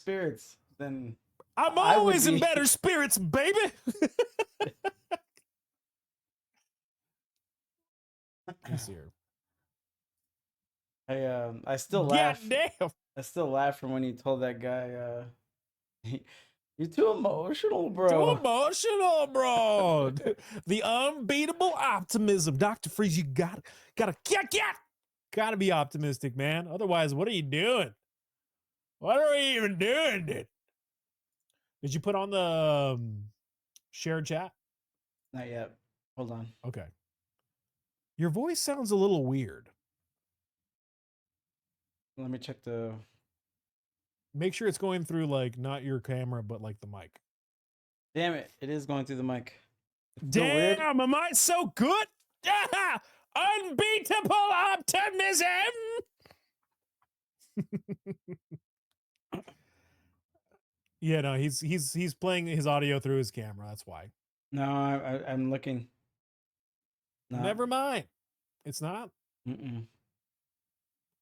spirits, then I'm I would always in be- better spirits, baby. Let me see here. I still God laugh. damn. I still laugh from when you told that guy, "You're too emotional, bro." Too emotional, bro. The unbeatable optimism, Dr. Freeze. You gotta be optimistic, man. Otherwise, what are you doing? What are we even doing, dude? Did you put on the shared chat? Not yet. Hold on. Okay. Your voice sounds a little weird. Let me check the. Make sure it's going through like not your camera, but like the mic. Damn it! It is going through the mic. It's so weird. Damn, am I so good? Yeah, unbeatable optimism. Yeah, no, he's playing his audio through his camera. That's why. No, I'm looking. No. Never mind. It's not. Mm-mm.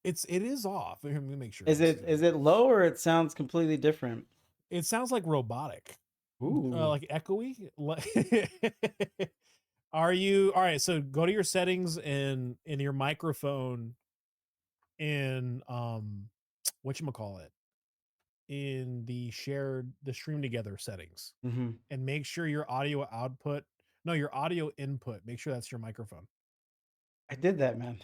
It is off. Let me make sure. Is it low or it sounds completely different? It sounds like robotic. Ooh. Like echoey. Are you all right? So go to your settings in your microphone in whatchamacallit, in the stream together settings, Mm-hmm. and make sure your audio input, make sure that's your microphone. I did that, man.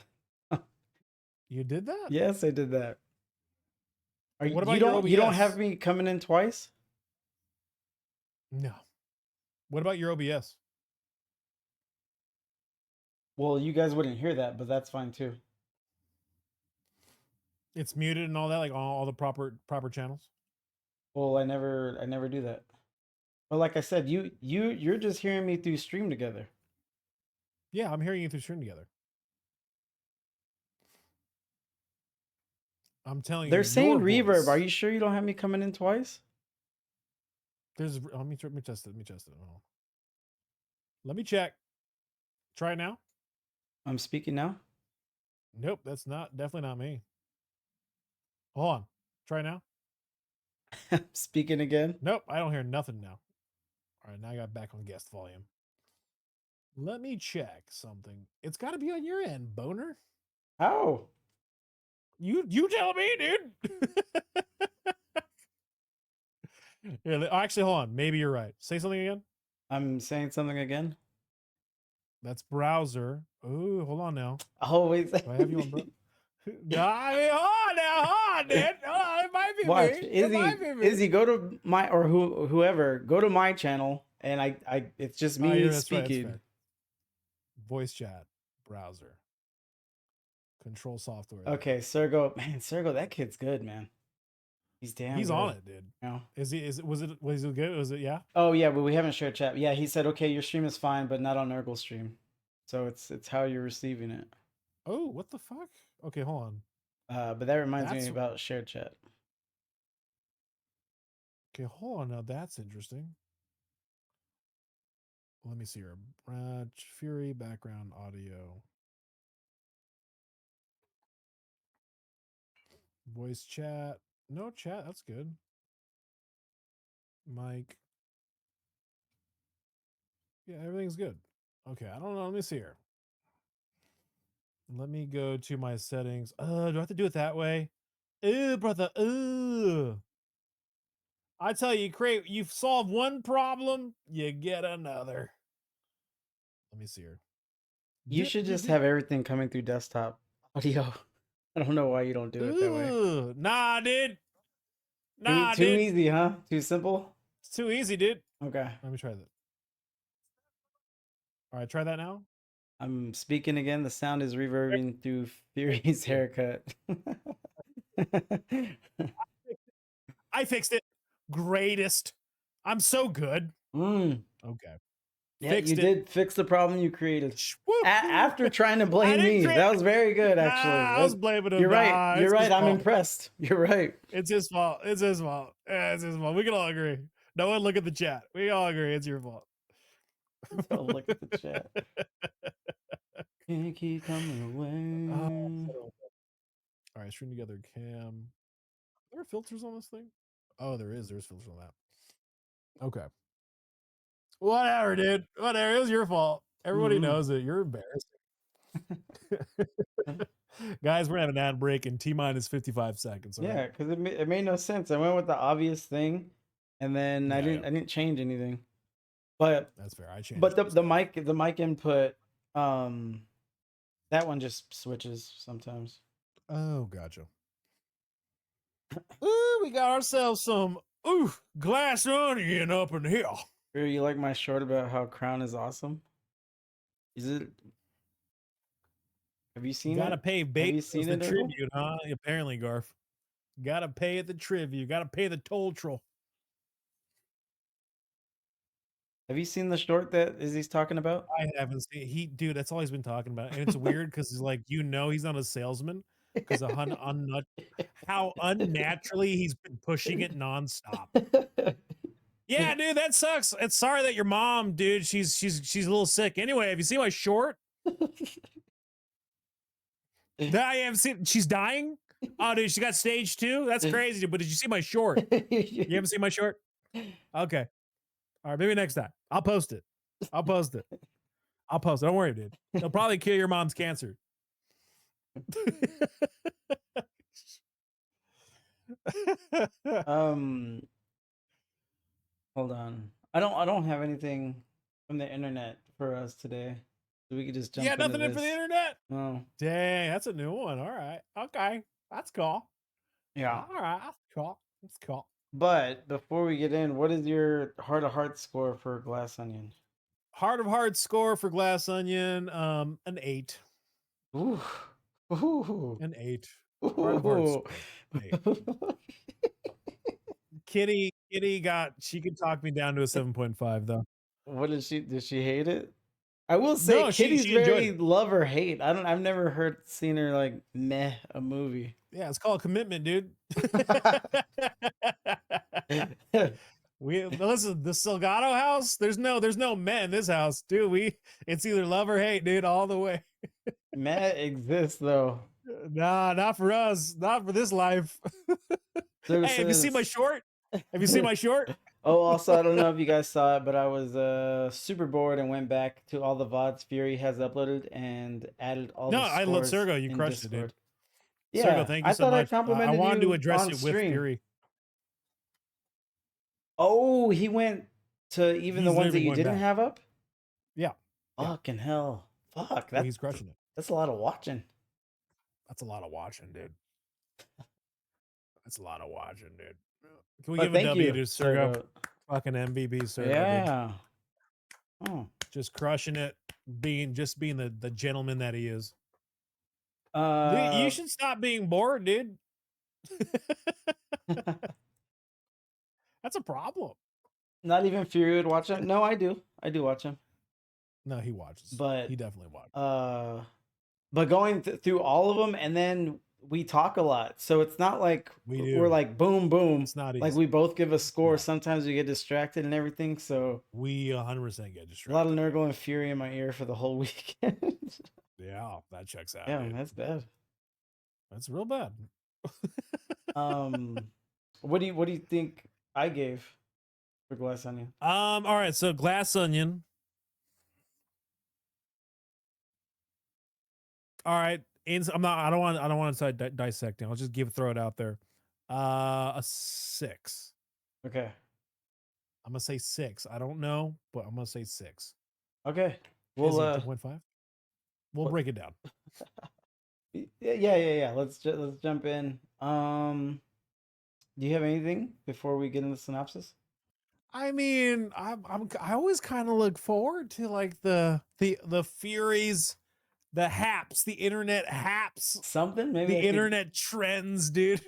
You did that? Yes, I did that. What about your OBS? You don't have me coming in twice? No. What about your OBS? Well, you guys wouldn't hear that, but that's fine too. It's muted and all that, like all the proper channels. Well, I never do that. But like I said, you're just hearing me through stream together. Yeah, I'm hearing you through stream together. I'm telling you, They're saying reverb. voice, Are you sure you don't have me coming in twice? let me test it. Let me test it. Oh. Let me check. Try it now. I'm speaking now. Nope, that's definitely not me. Hold on. Try now. Speaking again. Nope, I don't hear nothing now. All right, now I got back on guest volume. Let me check something. It's got to be on your end, boner. How? You tell me, dude. Yeah, actually, hold on. Maybe you're right. Say something again. I'm saying something again. That's browser. Oh, hold on now. Oh wait. Do I have you on bro? I mean, hold on, dude. It might be Watch, me. Izzy, go to my or whoever, go to my channel, and I it's just me speaking. Right. Voice chat, browser, control software. Okay, Sergo, man, Sergo, that kid's good, man. He's damn. He's good. on it, dude. You know? Was it good? Was it yeah? Oh yeah, but we haven't shared chat. Yeah, he said okay, your stream is fine, but not on Nurgle's stream. So it's how you're receiving it. Oh, what the fuck? Okay, hold on. But that reminds me about shared chat. Okay, hold on now. That's interesting. Let me see here. Fury background audio. Voice chat. No chat. That's good. Mic. Yeah, everything's good. Okay, I don't know. Let me see here. Let me go to my settings. Do I have to do it that way? Brother. I tell you, you solve one problem, you get another. Let me see here. You should just have everything coming through desktop audio. I don't know why you don't do it that way. Nah, dude. Too easy, huh? Too simple? It's too easy, dude. Okay. Let me try that. All right, try that now. I'm speaking again. The sound is reverbing through Fury's haircut. I fixed it. Greatest. I'm so good. Okay. Yeah, you did fix the problem you created. After trying to blame me. That was very good, actually. I was blaming him. You're right. You're right. I'm impressed. You're right. It's his fault. It's his fault. It's his fault. We can all agree. No one look at the chat. We all agree it's your fault. Don't look at the chat. Can't keep coming away. All right, stream together cam. Are there filters on this thing? Oh, there's filters on that. Okay. Whatever, dude. Whatever. It was your fault. Everybody knows it. You're embarrassing. Guys, we're having an ad break in T-minus 55 seconds. Yeah, because it made no sense. I went with the obvious thing, and then I didn't change anything. But that's fair. I changed. But the mic input, that one just switches sometimes. Oh, gotcha. Ooh, we got ourselves some glass onion up in here. You like my short about how Crown is awesome? Is it? Have you seen Gotta it? pay bait. Have you seen it? Tribute, huh? Apparently, Garf. Gotta pay at the tribute. Gotta pay the toll troll. Have you seen the short that he's talking about? I haven't seen. Dude, that's all he's been talking about, and it's weird because he's like, he's not a salesman because how unnaturally he's been pushing it nonstop. Yeah, dude, that sucks. It's sorry that your mom, dude, she's a little sick. Anyway, have you seen my short? I haven't seen. She's dying. Oh, dude, she got stage 2. That's crazy. But did you see my short? You haven't seen my short? Okay. All right, maybe next time. I'll post it. Don't worry, dude. It'll probably kill your mom's cancer. Hold on. I don't have anything from the internet for us today. So we could just jump. Yeah, nothing in for the internet. Oh, dang, that's a new one. All right, okay, that's cool. Yeah. All right, that's cool. That's cool. But before we get in, what is your heart of heart score for Glass Onion? Heart of heart score for Glass Onion, an 8. Ooh. Ooh. An 8. Heart of heart score. 8. Kitty she could talk me down to a 7.5 though. What did she hate it? I will say no, Kitty's very love or hate. I've never seen her like meh a movie. Yeah, it's called commitment, dude. Listen, the Salgado house, there's no meh in this house, dude. It's either love or hate, dude, all the way. Meh exists though. Nah, not for us, not for this life. Hey, have you seen my short? Have you seen my short? Oh, also, I don't know if you guys saw it, but I was super bored and went back to all the VODs Fury has uploaded and added all the scores. No, I love Sergo. You crushed Discord. It, dude. Yeah, Sergo, thank you so much. I wanted to address it with stream. Fury. Oh, he went to even the ones that you didn't have up? Yeah. Fucking hell. Fuck. He's crushing it. That's a lot of watching. That's a lot of watching, dude. That's a lot of watching, dude. Can we give a W to Sergo? Fucking MVP Sergo. Yeah. Dude. Oh. Just crushing it, being the gentleman that he is. Dude, you should stop being bored, dude. That's a problem. Not even Fury would watch him. No, I do. I do watch him. No, he watches. But he definitely watches. But going through all of them, and then we talk a lot, so it's not like we're like boom boom. It's not easy. Like we both give a score. Yeah. Sometimes we get distracted and everything. So we 100% get distracted. A lot of Nurgle and Fury in my ear for the whole weekend. Yeah, that checks out. Yeah, dude. That's bad. That's real bad. What do you think I gave for Glass Onion? All right, so Glass Onion. All right, I don't want to start dissecting. I'll just throw it out there. A 6. Okay. I'm gonna say 6. I don't know, but I'm gonna say 6. Okay. Well, 2.5. We'll break it down. Yeah. Let's jump in. Do you have anything before we get into the synopsis? I mean, I always kind of look forward to like the Furies, the haps, the internet haps, something. Maybe the internet trends, dude.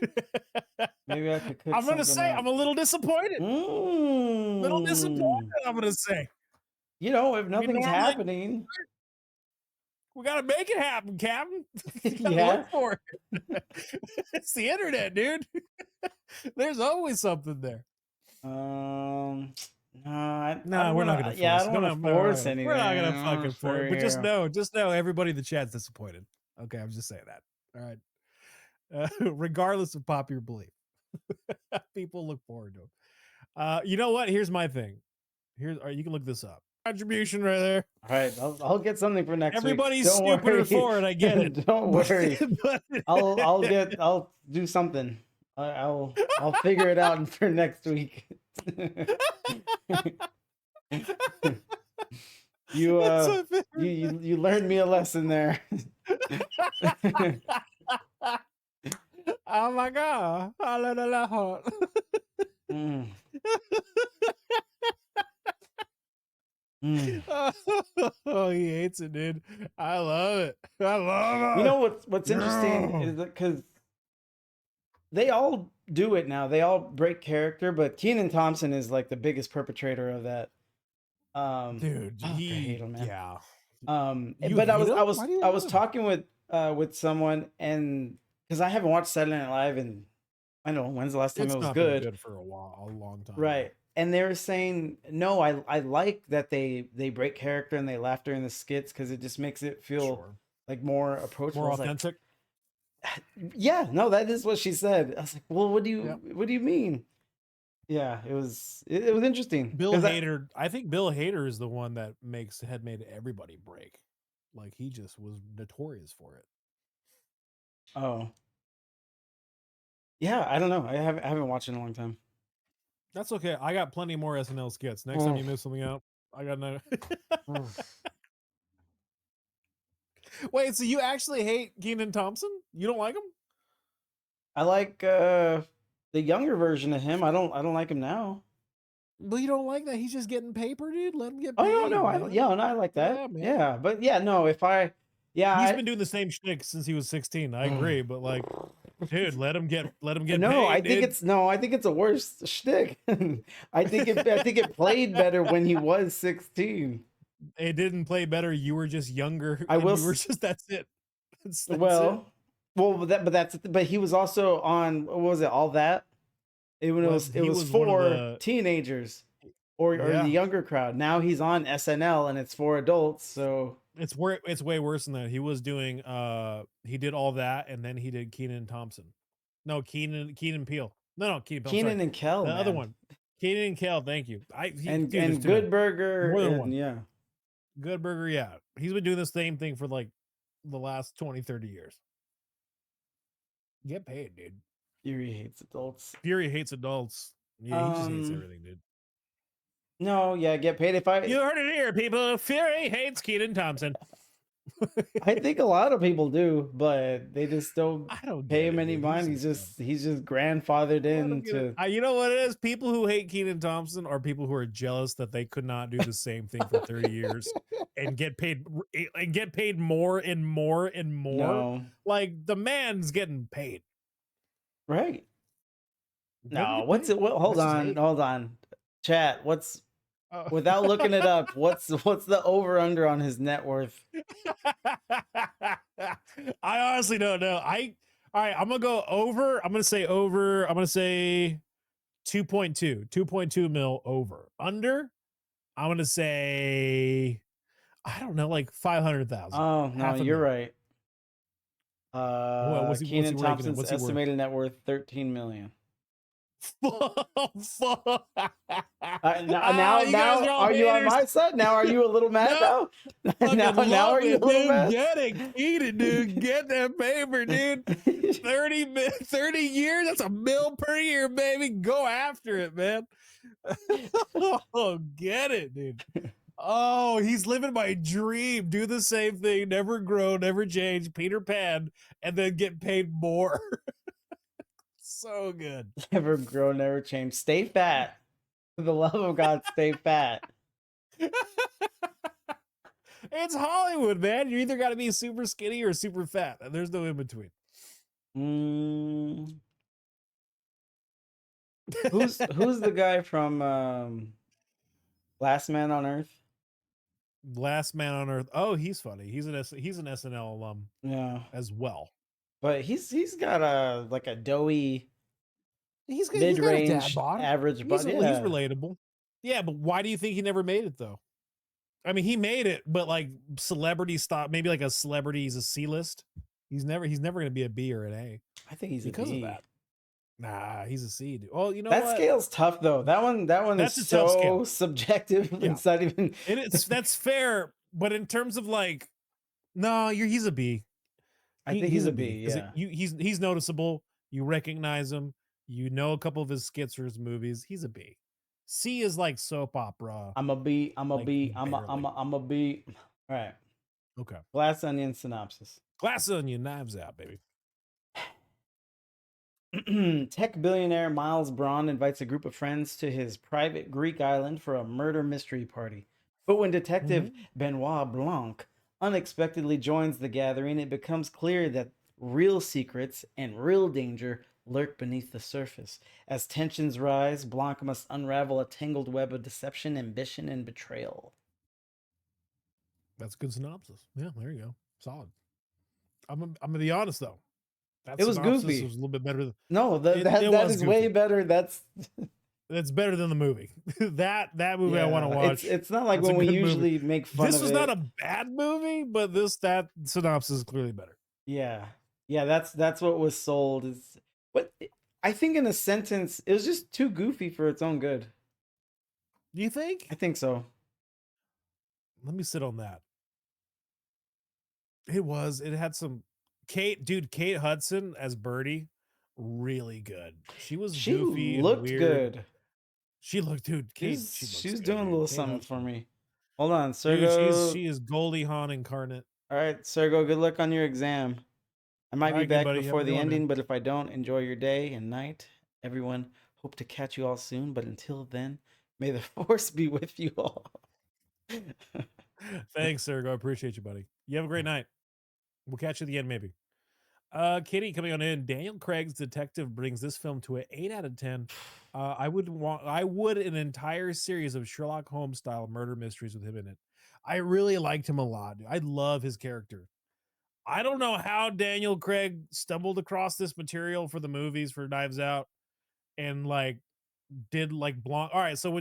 Maybe I could. I'm gonna say I'm a little disappointed. Little disappointed. I'm gonna say. You know, if nothing's happening, we gotta make it happen, Captain. Look for it. It's the internet, dude. There's always something there. No, we're not gonna force. Yeah, I don't want to force anything. We're not gonna fucking force it. But just know, everybody in the chat's disappointed. Okay, I'm just saying that. All right. Regardless of popular belief. People look forward to them. You know what? Here's my thing. Here's you can look this up. Contribution right there. All right, I'll get something for next Everybody's week. Don't stupider worry. for it. I get it. Don't worry. I'll do something. I'll figure it out for next week. You you learned me a lesson there. Oh my god. Mm. Oh, he hates it, dude. I love it. I love it. You know what's interesting is that because they all do it now. They all break character, but Kenan Thompson is like the biggest perpetrator of that. Dude, I hate him, man. Yeah. But I was talking with someone, and because I haven't watched Saturday Night Live, and I don't know when's the last time it was good for a long time, right? And they were saying, no, I like that they break character and they laugh during the skits because it just makes it feel like more approachable, more authentic. Like, yeah, no, that is what she said. I was like, well, what do you mean? Yeah, it was interesting. Bill Hader, I think Bill Hader is the one that had made everybody break. Like he just was notorious for it. Oh, yeah, I don't know. I haven't watched it in a long time. That's okay. I got plenty more SNL skits. Next time you miss something out, I got no. Wait, so you actually hate Kenan Thompson? You don't like him? I like the younger version of him. I don't like him now. But you don't like that? He's just getting paper, dude. Let him get paid. Oh no, I like that. Yeah, but yeah, no, he's been doing the same shtick since he was 16. I agree, but like, dude, let him get no, paid. I think it's a worse shtick. I think it played better when he was 16. It didn't play better. You were just younger. You were just that's it. That's but he was also on, what was it? All That. It was for teenagers or the younger crowd. Now he's on SNL and it's for adults. So it's way worse than that. He was doing he did All That, and then he did Kenan Thompson. No, Kenan Peele. No, Kenan and Kel. The other one. Kenan and Kel, thank you. And Good Burger. More than one. Yeah. Good Burger, yeah. He's been doing the same thing for like the last 20-30 years. Get paid, dude. Fury hates adults. Fury hates adults. Yeah, he just hates everything, dude. No, yeah, get paid. You heard it here, people. Fury hates Kenan Thompson. I think a lot of people do, but they just don't pay him any mind. He's just grandfathered into. You know what it is? People who hate Kenan Thompson are people who are jealous that they could not do the same thing for 30 years and get paid more and more and more. No. Like the man's getting paid. Right. No, what's it? Hold on. Chat, without looking it up, what's the over under on his net worth? I honestly don't know. All right, I'm gonna go over. I'm gonna say over. I'm gonna say 2.2 mil over. Under, I'm gonna say, I don't know, like 500,000. Oh no, you're right. Kenan Thompson's estimated net worth 13 million. Now are you on my side? Now are you a little mad now? Now are you a little mad? Get it, Kenan, dude. Get that paper, dude. 30 years, that's $1 million per year, baby. Go after it, man. Oh, get it, dude. Oh, he's living my dream. Do the same thing, never grow, never change, Peter Pan, and then get paid more. So good. Never grow, never change. Stay fat. For the love of God, stay fat. It's Hollywood, man. You either got to be super skinny or super fat. There's no in between. Who's the guy from Last Man on Earth? Last Man on Earth. Oh, he's funny. He's an SNL alum. Yeah, as well. But he's got a doughy, mid-range, average body. He's relatable. Yeah, but why do you think he never made it though? I mean, he made it, but like celebrity stop, maybe like a celebrity. He's a C-list. He's never going to be a B or an A. I think he's because of that. Nah, he's a C, dude. Oh, you know That what? scale's tough though. That one is That's a tough so scale. subjective. Yeah, It's not even. that's fair. But in terms of like, no, he's a B. I think He's he's a a B B. because Yeah, he's noticeable. You recognize him. You know a couple of his skits or his movies. He's a B. C is like soap opera, I'm a B. I'm a like B. barely. I'm a B. All right. Okay. Glass Onion synopsis. Glass Onion, Knives Out, baby. Tech billionaire Miles Braun invites a group of friends to his private Greek island for a murder mystery party. But when Detective Mhm. Benoit Blanc unexpectedly joins the gathering, it becomes clear that real secrets and real danger lurk beneath the surface. As tensions rise, Blanc must unravel a tangled web of deception, ambition, and betrayal. That's a good synopsis. Yeah, there you go. Solid. I'm gonna be honest though. That It was synopsis goofy. was a little bit better. No, It that was is way goofy. better. That's That's better than the movie. that movie I want to yeah. watch. It's not like That's a when we good movie. usually make fun This of was not a it. bad movie, but that synopsis is clearly better. Yeah. Yeah, that's what was sold is but I think in a sentence it was just too goofy for its own good. Do you think? I think so. Let me sit on that. It was. It had some Kate Hudson as Birdie, really good. She was She goofy and looked weird. good. She looked, dude, she looks She's good, doing a dude. little Kate something for Hudson. me. Hold on, Dude, Sergo. she is Goldie Hawn incarnate. All right, Sergo, good luck on your exam. I All might be right, good back buddy. Have a before good the one, man. ending, but if I don't, enjoy your day and night. Everyone, hope to catch you all soon, but until then, may the force be with you all. Thanks, Sergo. I appreciate you, buddy. You have a great night. We'll catch you at the end, maybe. Kitty coming on in. Daniel Craig's detective brings this film to an 8 out of 10. I would an entire series of Sherlock Holmes style murder mysteries with him in it. I really liked him a lot. I love his character. I don't know how Daniel Craig stumbled across this material for the movies for Knives Out and like did like Blanc. All right, so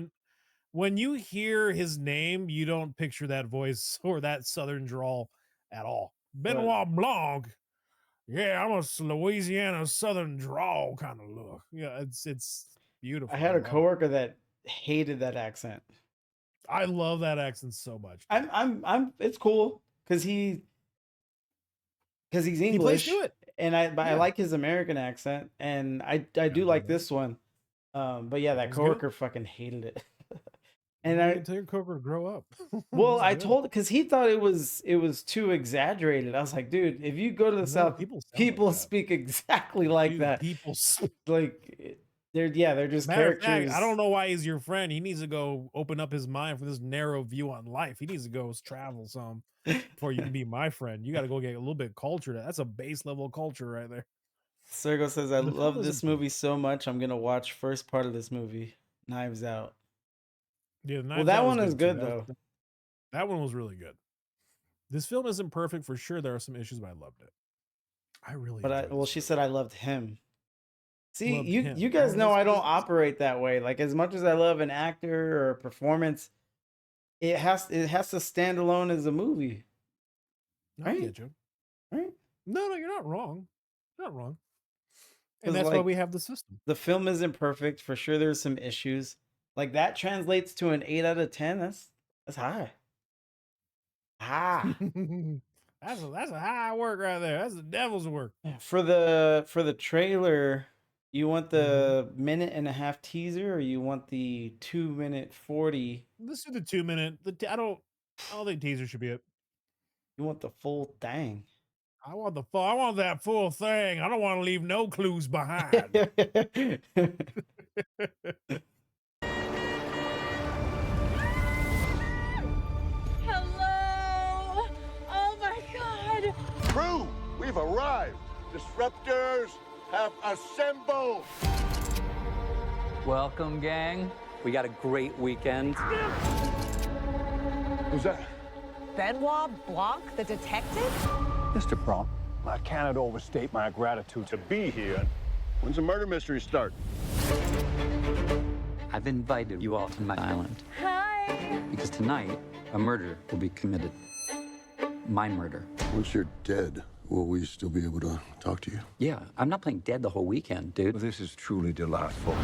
when you hear his name, you don't picture that voice or that southern drawl at all. But Benoit Blanc. Yeah, I'm a Louisiana Southern drawl kind of look. Yeah, it's I beautiful. had I a love it. coworker that hated that accent. I love that accent so much, dude. I'm it's cool because he's He plays through English it. and I Yeah, like his American accent and I gotta do love like that. this one. But yeah, That that one's good. coworker fucking hated it. And Well, you I can tell your coworker to grow up. well, It's I good. told because he thought it was too exaggerated. I was like, dude, if you go to the No, South, people sound like people that. speak exactly like Dude, that. Like they're just Matter of fact, I don't characters. know why he's your friend. He needs to go open up his mind for this narrow view on life. He needs to go travel some before you can be my friend. You got to go get a little bit cultured. That's a base level culture right there. Sergo says, I The film love isn't this movie perfect. so much. I'm gonna watch first part of this movie, Knives Out. Yeah, Well, Knives that Out was one is good too. good though. That one was really good. This film isn't perfect for sure. There are some issues, but I loved it. I really But enjoyed well, this she movie. said I loved him. See, Loved you him. guys Oh, know I don't that's operate that way. Like as much as I love an actor or a performance, it has to stand alone as a movie, I right? get you. Right? No, you're not wrong. You're not wrong. And Because that's why like we have the system. the film isn't perfect. For sure, there's some issues. Like that translates to an 8 out of 10. That's high. Ah, That's a high work right there. That's the devil's work. yeah, for the trailer, you want Mm-hmm. the minute and a half teaser, or you want the 2 minute 40? Let's do the 2 minute. I don't think teaser should be it. You want the full thing. I want that full thing. I don't want to leave no clues behind. Hello! Oh my god! Crew, we've arrived. Disruptors have assembled. Welcome, gang. We got a great weekend. Who's that? Benoit Blanc, the detective? Mr. Braun. I cannot overstate my gratitude to be here. When's the murder mystery start? I've invited you all to my island Hi! because tonight a murder will be committed. My murder. Once you're dead, Will we still be able to talk to you? Yeah, I'm not playing dead the whole weekend, dude. Well, this is truly delightful.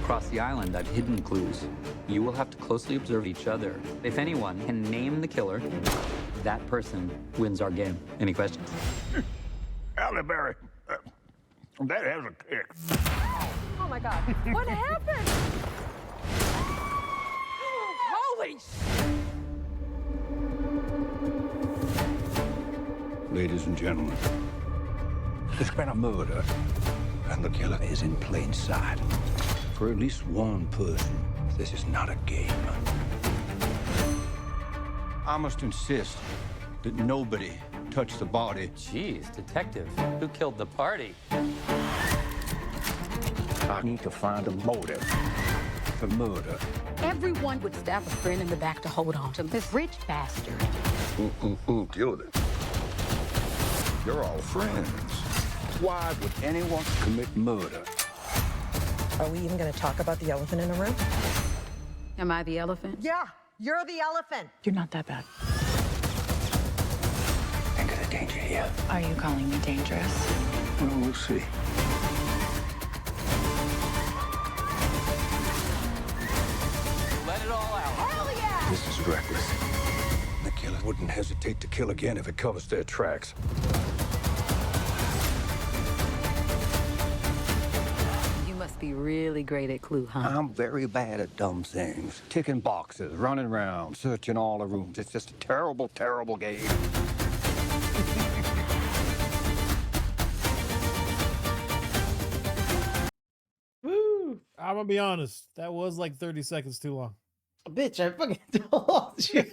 Across the island, I've hidden clues. You will have to closely observe each other. If anyone can name the killer, that person wins our game. Any questions? Halle Berry, that has a kick. Oh my God. What happened? Holy Ladies and gentlemen, there's been a murder, and the killer is in plain sight. For at least one person, this is not a game. I must insist that nobody touch the body. Jeez, detective, who killed the party? I need to find a motive for murder. Everyone would stab a friend in the back to hold on to this rich bastard. Who killed it? You're all friends. Why would anyone commit murder? Are we even going to talk about the elephant in the room? Am I the elephant? Yeah, you're the elephant. You're not that bad. Think of the danger here. Are you calling me dangerous? Well, we'll see. Let it all out. hell yeah! This is reckless. The killer wouldn't hesitate to kill again if it covers their tracks. You must be really great at Clue, huh? I'm very bad at dumb things. Ticking boxes, running around, searching all the rooms. It's just a terrible, terrible game. Woo! I'm gonna be honest. That was like 30 seconds too long. Bitch, I fucking told you.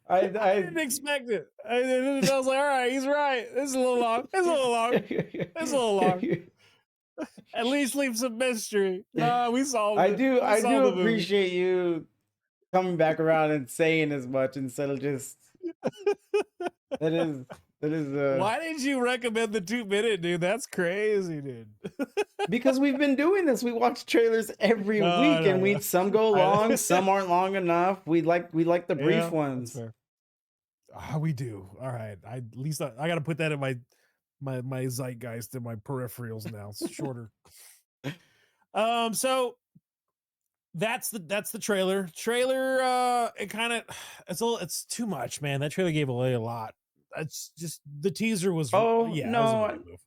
I I didn't expect it. I was like, all right, he's right. This is a little long. It's a little long. It's a little long. At least leave some mystery. No, we solved I it. do We I solved do the movie. appreciate you coming back around and saying as much instead of just that is Why did you recommend the 2-minute, dude? That's crazy, dude. because we've been doing this. We watch trailers every No, week no, and no. some go long, some aren't long enough. We like the Yeah, brief that's ones. fair. We do. All right. At least I got to put that in my zeitgeist and my peripherals now. It's shorter. So that's the trailer. It kind of it's too much, man. That trailer gave away a lot. It's just the teaser was Oh, yeah, no, it was a really move.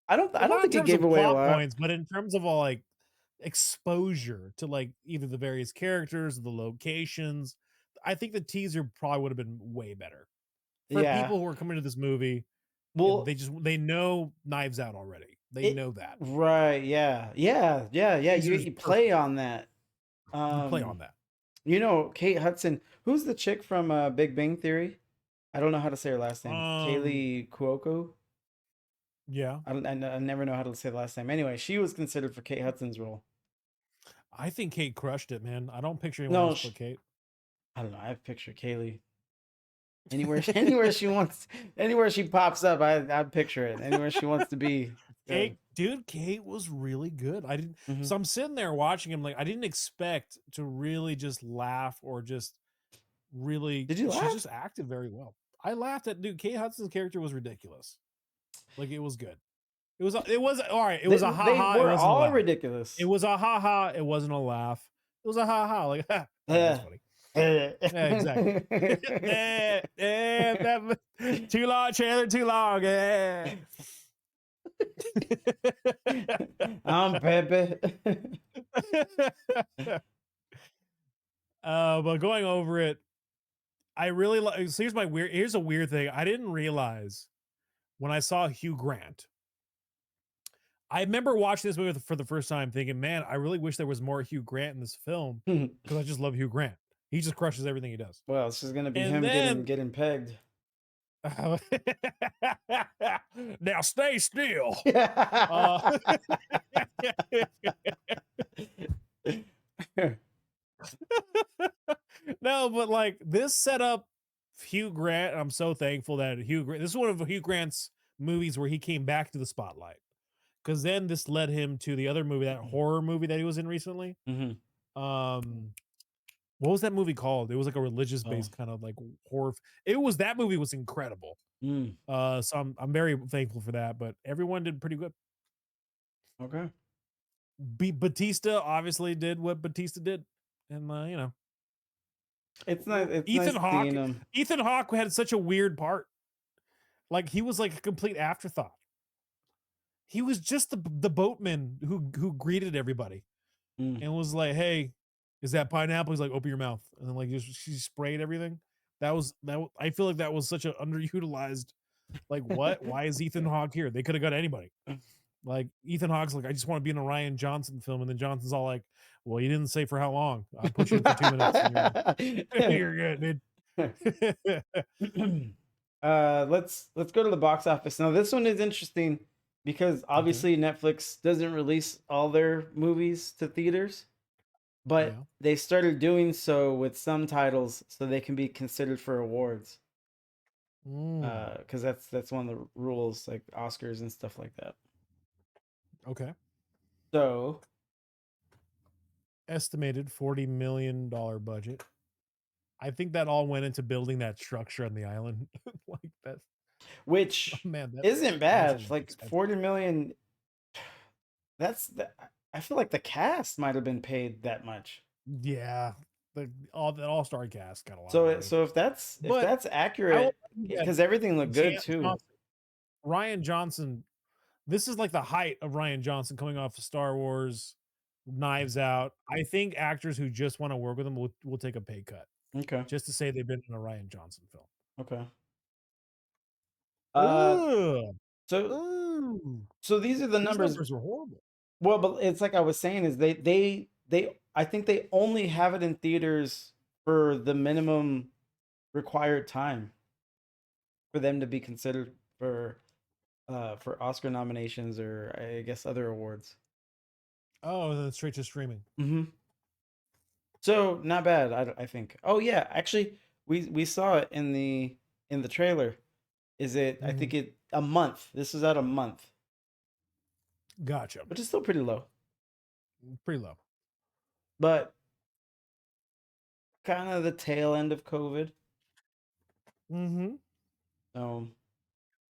I don't Not in think it terms gave of away a plot lot. points, but in terms of all like exposure to like either the various characters, the locations. I think the teaser probably would have been way better for Yeah. people who are coming to this movie. Well, They know Knives Out already. They it- know that. right, yeah. You Teaser's play on that. You play on that. You know, Kate Hudson, who's the chick from Big Bang Theory? I don't know how to say her last name. Kaylee Cuoco. Yeah, I never know how to say the last name. Anyway, she was considered for Kate Hudson's role. I think Kate crushed it, man. I don't picture anyone No, else but Kate. I don't know. I picture Kaylee. Anywhere she wants, anywhere she pops up, I picture it. Anywhere she wants to be. Kate, dude, Kate was really good. I didn't. Mhm. So I'm sitting there watching him, like I didn't expect to really just laugh or just really. Did you She laugh? just acted very well. I laughed at dude. Kate Hudson's character was ridiculous. Like it was good. It was all right. It was a ha ha. They It were wasn't a all laugh. ridiculous. It was a ha ha. It wasn't a laugh. It was a ha ha. Like ha. That's funny. Yeah, exactly. Too long, trailer. Too long. I'm Pepe. But going over it, I really like. So here's a weird thing. I didn't realize when I saw Hugh Grant. I remember watching this movie for the first time, thinking, "Man, I really wish there was more Hugh Grant in this film because I just love Hugh Grant. He just crushes everything he does." Well, it's just gonna be And him then- getting pegged. Now stay still. No, but like this set up Hugh Grant. I'm so thankful that this is one of Hugh Grant's movies where he came back to the spotlight. Because then this led him to the other movie, that horror movie that he was in recently. Mhm. What was that movie called? It was like a religious Oh. based kind of like horror. That movie was incredible. Mm, So I'm very thankful for that. But everyone did pretty good. okay. Batista obviously did what Batista did, and It's nice. It's Ethan nice Hawke. seeing him. Ethan Hawke had such a weird part. Like he was like a complete afterthought. He was just the boatman who greeted everybody Mm. and was like, "Hey, is that pineapple?" He's like, "Open your mouth," and then like she sprayed everything. I feel like that was such an underutilized. Like what? Why is Ethan Hawke here? They could have got anybody. Like Ethan Hawke's like, I just want to be in a Ryan Johnson film, and then Johnson's all like, "Well, you didn't say for how long. I'll put you in for 2 minutes. And you're good, dude." Let's go to the box office now. This one is interesting because obviously Netflix doesn't release all their movies to theaters, but Yeah. they started doing so with some titles so they can be considered for awards. Because that's one of the rules, like Oscars and stuff like that. Okay. So Estimated $40 million budget. I think that all went into building that structure on the island. Like that. which Man, that isn't mansion bad. was Like expensive. 40 million. I feel like the cast might have been paid that much. Yeah, the all-star cast got a lot of So money. so if that's But I will accurate, argue that because everything looked good too. Ryan Johnson, this is like the height of Ryan Johnson coming off of Star Wars, Knives Out. I think actors who just want to work with him will take a pay cut Okay. just to say they've been in a Ryan Johnson film. Okay. Ugh. So Ooh. these are the These numbers. numbers were horrible. Well, but it's like I was saying is they I think they only have it in theaters for the minimum required time for them to be considered for Oscar nominations or I guess other awards. Oh, then straight to streaming. Mm-hmm. So not bad, I think. Oh yeah, actually, we saw it in the trailer. Is it? I think it a month. This is at a month, Gotcha. which is still pretty low, Pretty low. but kind of the tail end of COVID. Mm-hmm. People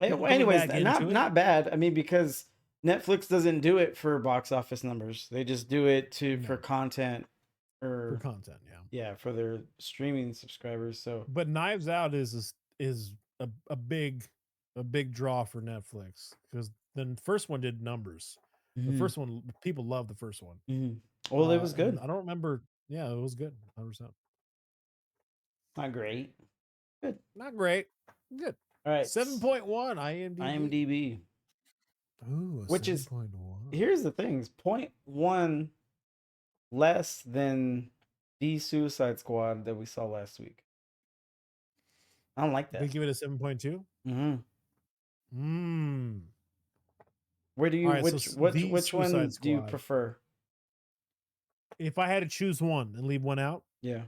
coming Anyways, back into it. not bad. I mean, because Netflix doesn't do it for box office numbers. They just do it for content For or content, yeah. yeah, for their streaming subscribers. So But Knives Out is a big draw for Netflix because the first one did numbers. The first one, people love the first one. well, it was good. I don't remember. Yeah, it was good. 100%. Not great. Good. Not great. Good. All right. 7.1 IMDb. IMDb. Ooh, Which is 7.1. here's the things 0.1 less than the Suicide Squad that we saw last week. I don't like that. They give it a 7.2. Where do you All right, which one Suicide do you Squad. prefer? If I had to choose one and leave one out, Yeah.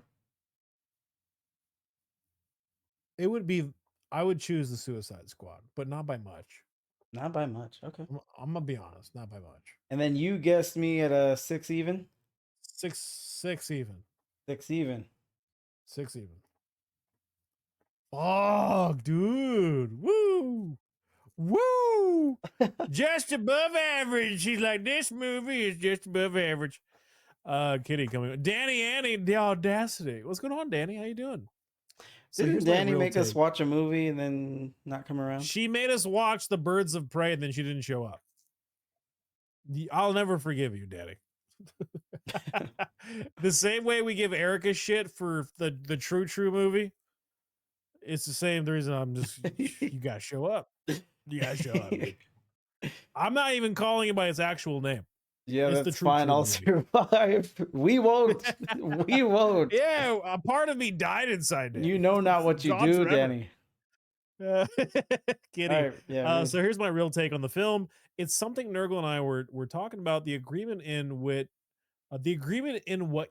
it would be I would choose the Suicide Squad, but not by much. Not by much. Okay. I'm gonna be honest, not by much. And then you guessed me at a 6 even? 6 even. 6 even. 6 even. Oh, dude. Woo. Woo. Just above average. She's like, this movie is just above average. Kitty coming. Danny Annie, the audacity. What's going on, Danny? How you doing? So Didn't here's my Danny real make us take. watch a movie and then not come around? She made us watch The Birds of Prey and then she didn't show up. I'll never forgive you, Daddy. The same way we give Erica shit for the True movie. It's the same reason I'm just you gotta show up. You gotta show up, dude. I'm not even calling it by its actual name. Yeah, It's that's the fine. I'll movie. survive. We won't. We won't. Yeah, a part of me died inside Danny. You know not what you Gone do, forever. Danny. Kidding. All right, yeah. So here's my real take on the film. It's something Nurgle and I were talking about the agreement in what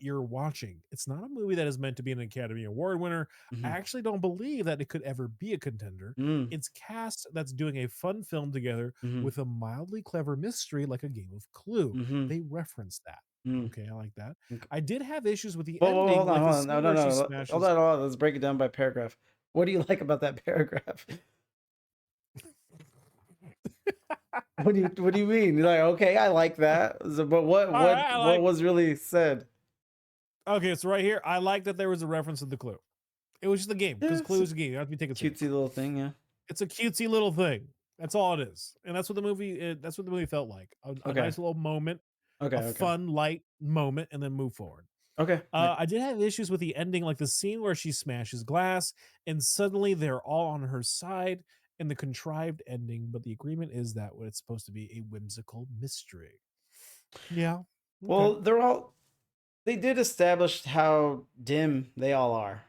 you're watching. It's not a movie that is meant to be an Academy Award winner. I actually don't believe that it could ever be a contender. It's cast that's doing a fun film together with a mildly clever mystery like a game of Clue. They reference that. Mm, Okay, I like that. okay. I did have issues with the Whoa, ending, hold on, like the hold on. scene No, no, where she no. Hold smashes. on, hold on. Let's break it down by paragraph. What do you like about that paragraph? What do you mean? You're like, okay, I like that. But what All right, I what like. was really said? Okay, so right here, I like that there was a reference to the Clue. It was just a game because Yeah, Clue it's a is a game. You don't have to be taken cutesy seriously. little thing, yeah. It's a cutesy little thing. That's all it is, and that's what the movie. That's what the movie felt like. A Okay. nice little moment, Okay, a okay. fun, light moment, and then move forward. Okay. Yeah. I did have issues with the ending, like the scene where she smashes glass, and suddenly they're all on her side, and the contrived ending. But the agreement is that it's supposed to be a whimsical mystery. Yeah. Okay. Well, they did establish how dim they all are.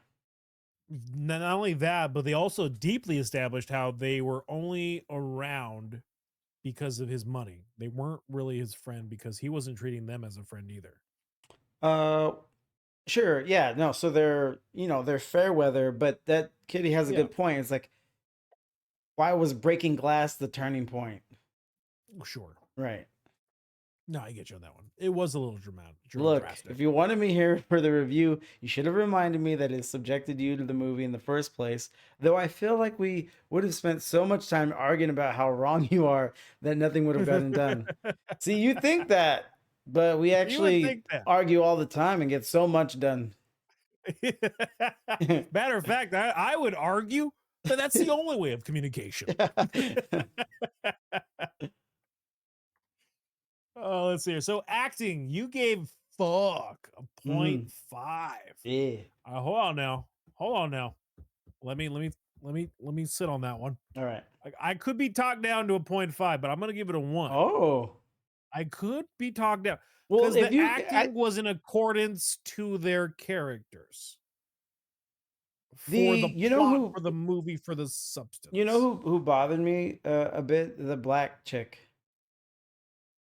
Not only that, but they also deeply established how they were only around because of his money. They weren't really his friend because he wasn't treating them as a friend either. Uh sure, yeah, no, so they're fair weather, but that Kitty has a Yeah, good point. It's like, why was breaking glass the turning point? sure. Right. No, I get you on that one. It was a little Look, drastic. if you wanted me here for the review, you should have reminded me that it subjected you to the movie in the first place. Though I feel like we would have spent so much time arguing about how wrong you are that nothing would have gotten done. See, you think that, but we You would actually think that. argue all the time and get so much done. Matter of fact, I would argue that that's the only way of communication. Oh, let's see here. So acting, you gave fuck a point Mhm. 5. Yeah. Hold on now. Hold on now. Let me sit on that one. All right. I could be talked down to a 0.5, but I'm gonna give it a 1. Oh. I could be talked down Well, because if the you acting was in accordance to their characters the for the you know plot, who for the movie, for the you know substance. who bothered me a bit? The black chick.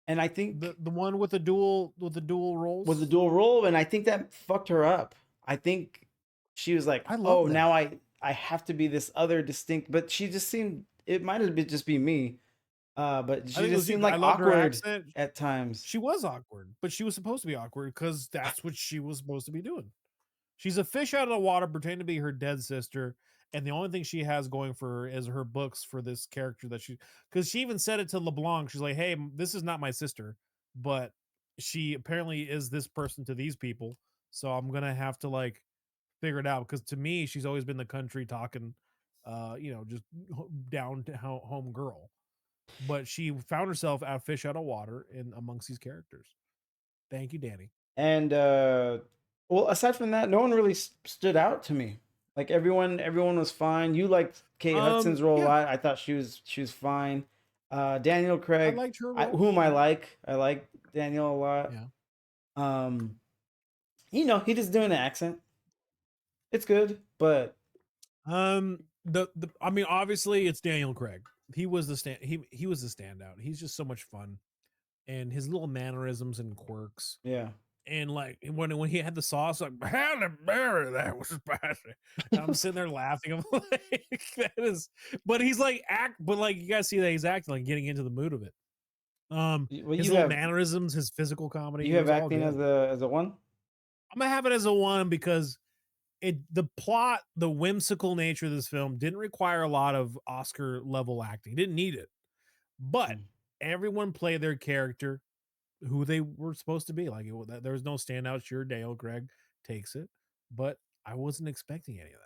And I think The one with the dual with the roles. dual role, and I think that fucked her up. I think she was like, I love "Oh, now that. I have to be this other distinct." But she just seemed, it might have been just be me, but I she think it just was you. seemed I like loved her awkward accent. at times. She was awkward, but she was supposed to be awkward because that's what she was supposed to be doing. She's a fish out of the water, pretending to be her dead sister, and the only thing she has going for her is her books for this character that because she even said it to LeBlanc. She's like, "Hey, this is not my sister, but she apparently is this person to these people, so I'm gonna have to like figure it out." Because to me, she's always been the country talking, just down to home girl, but she found herself out fish out of water in amongst these characters. Thank you, Danny. And well, aside from that, no one really stood out to me. Like everyone was fine. You liked Kate Hudson's role a Yeah, lot. I thought she was fine. Daniel I Craig, liked her role. whom I like. I like Daniel a lot. Yeah. Um, he just doing the accent. It's good, but The I mean, obviously it's Daniel Craig. He was the he was the standout. He's just so much fun, and his little mannerisms and quirks, yeah. and like when he had the sauce, like Halle Berry, that was spicy. And I'm sitting there laughing. I'm like, that is, but he's like but like you guys see that he's acting like getting into the mood of it. Well, His little mannerisms, his physical comedy, you it have was all acting good. as a one. I'm gonna have it as a 1 because the plot, the whimsical nature of this film didn't require a lot of Oscar level acting. Didn't need it. But Mm. everyone played their character who they were supposed to be. Like there was no standout. Sure, Dale Craig takes it, but I wasn't expecting any of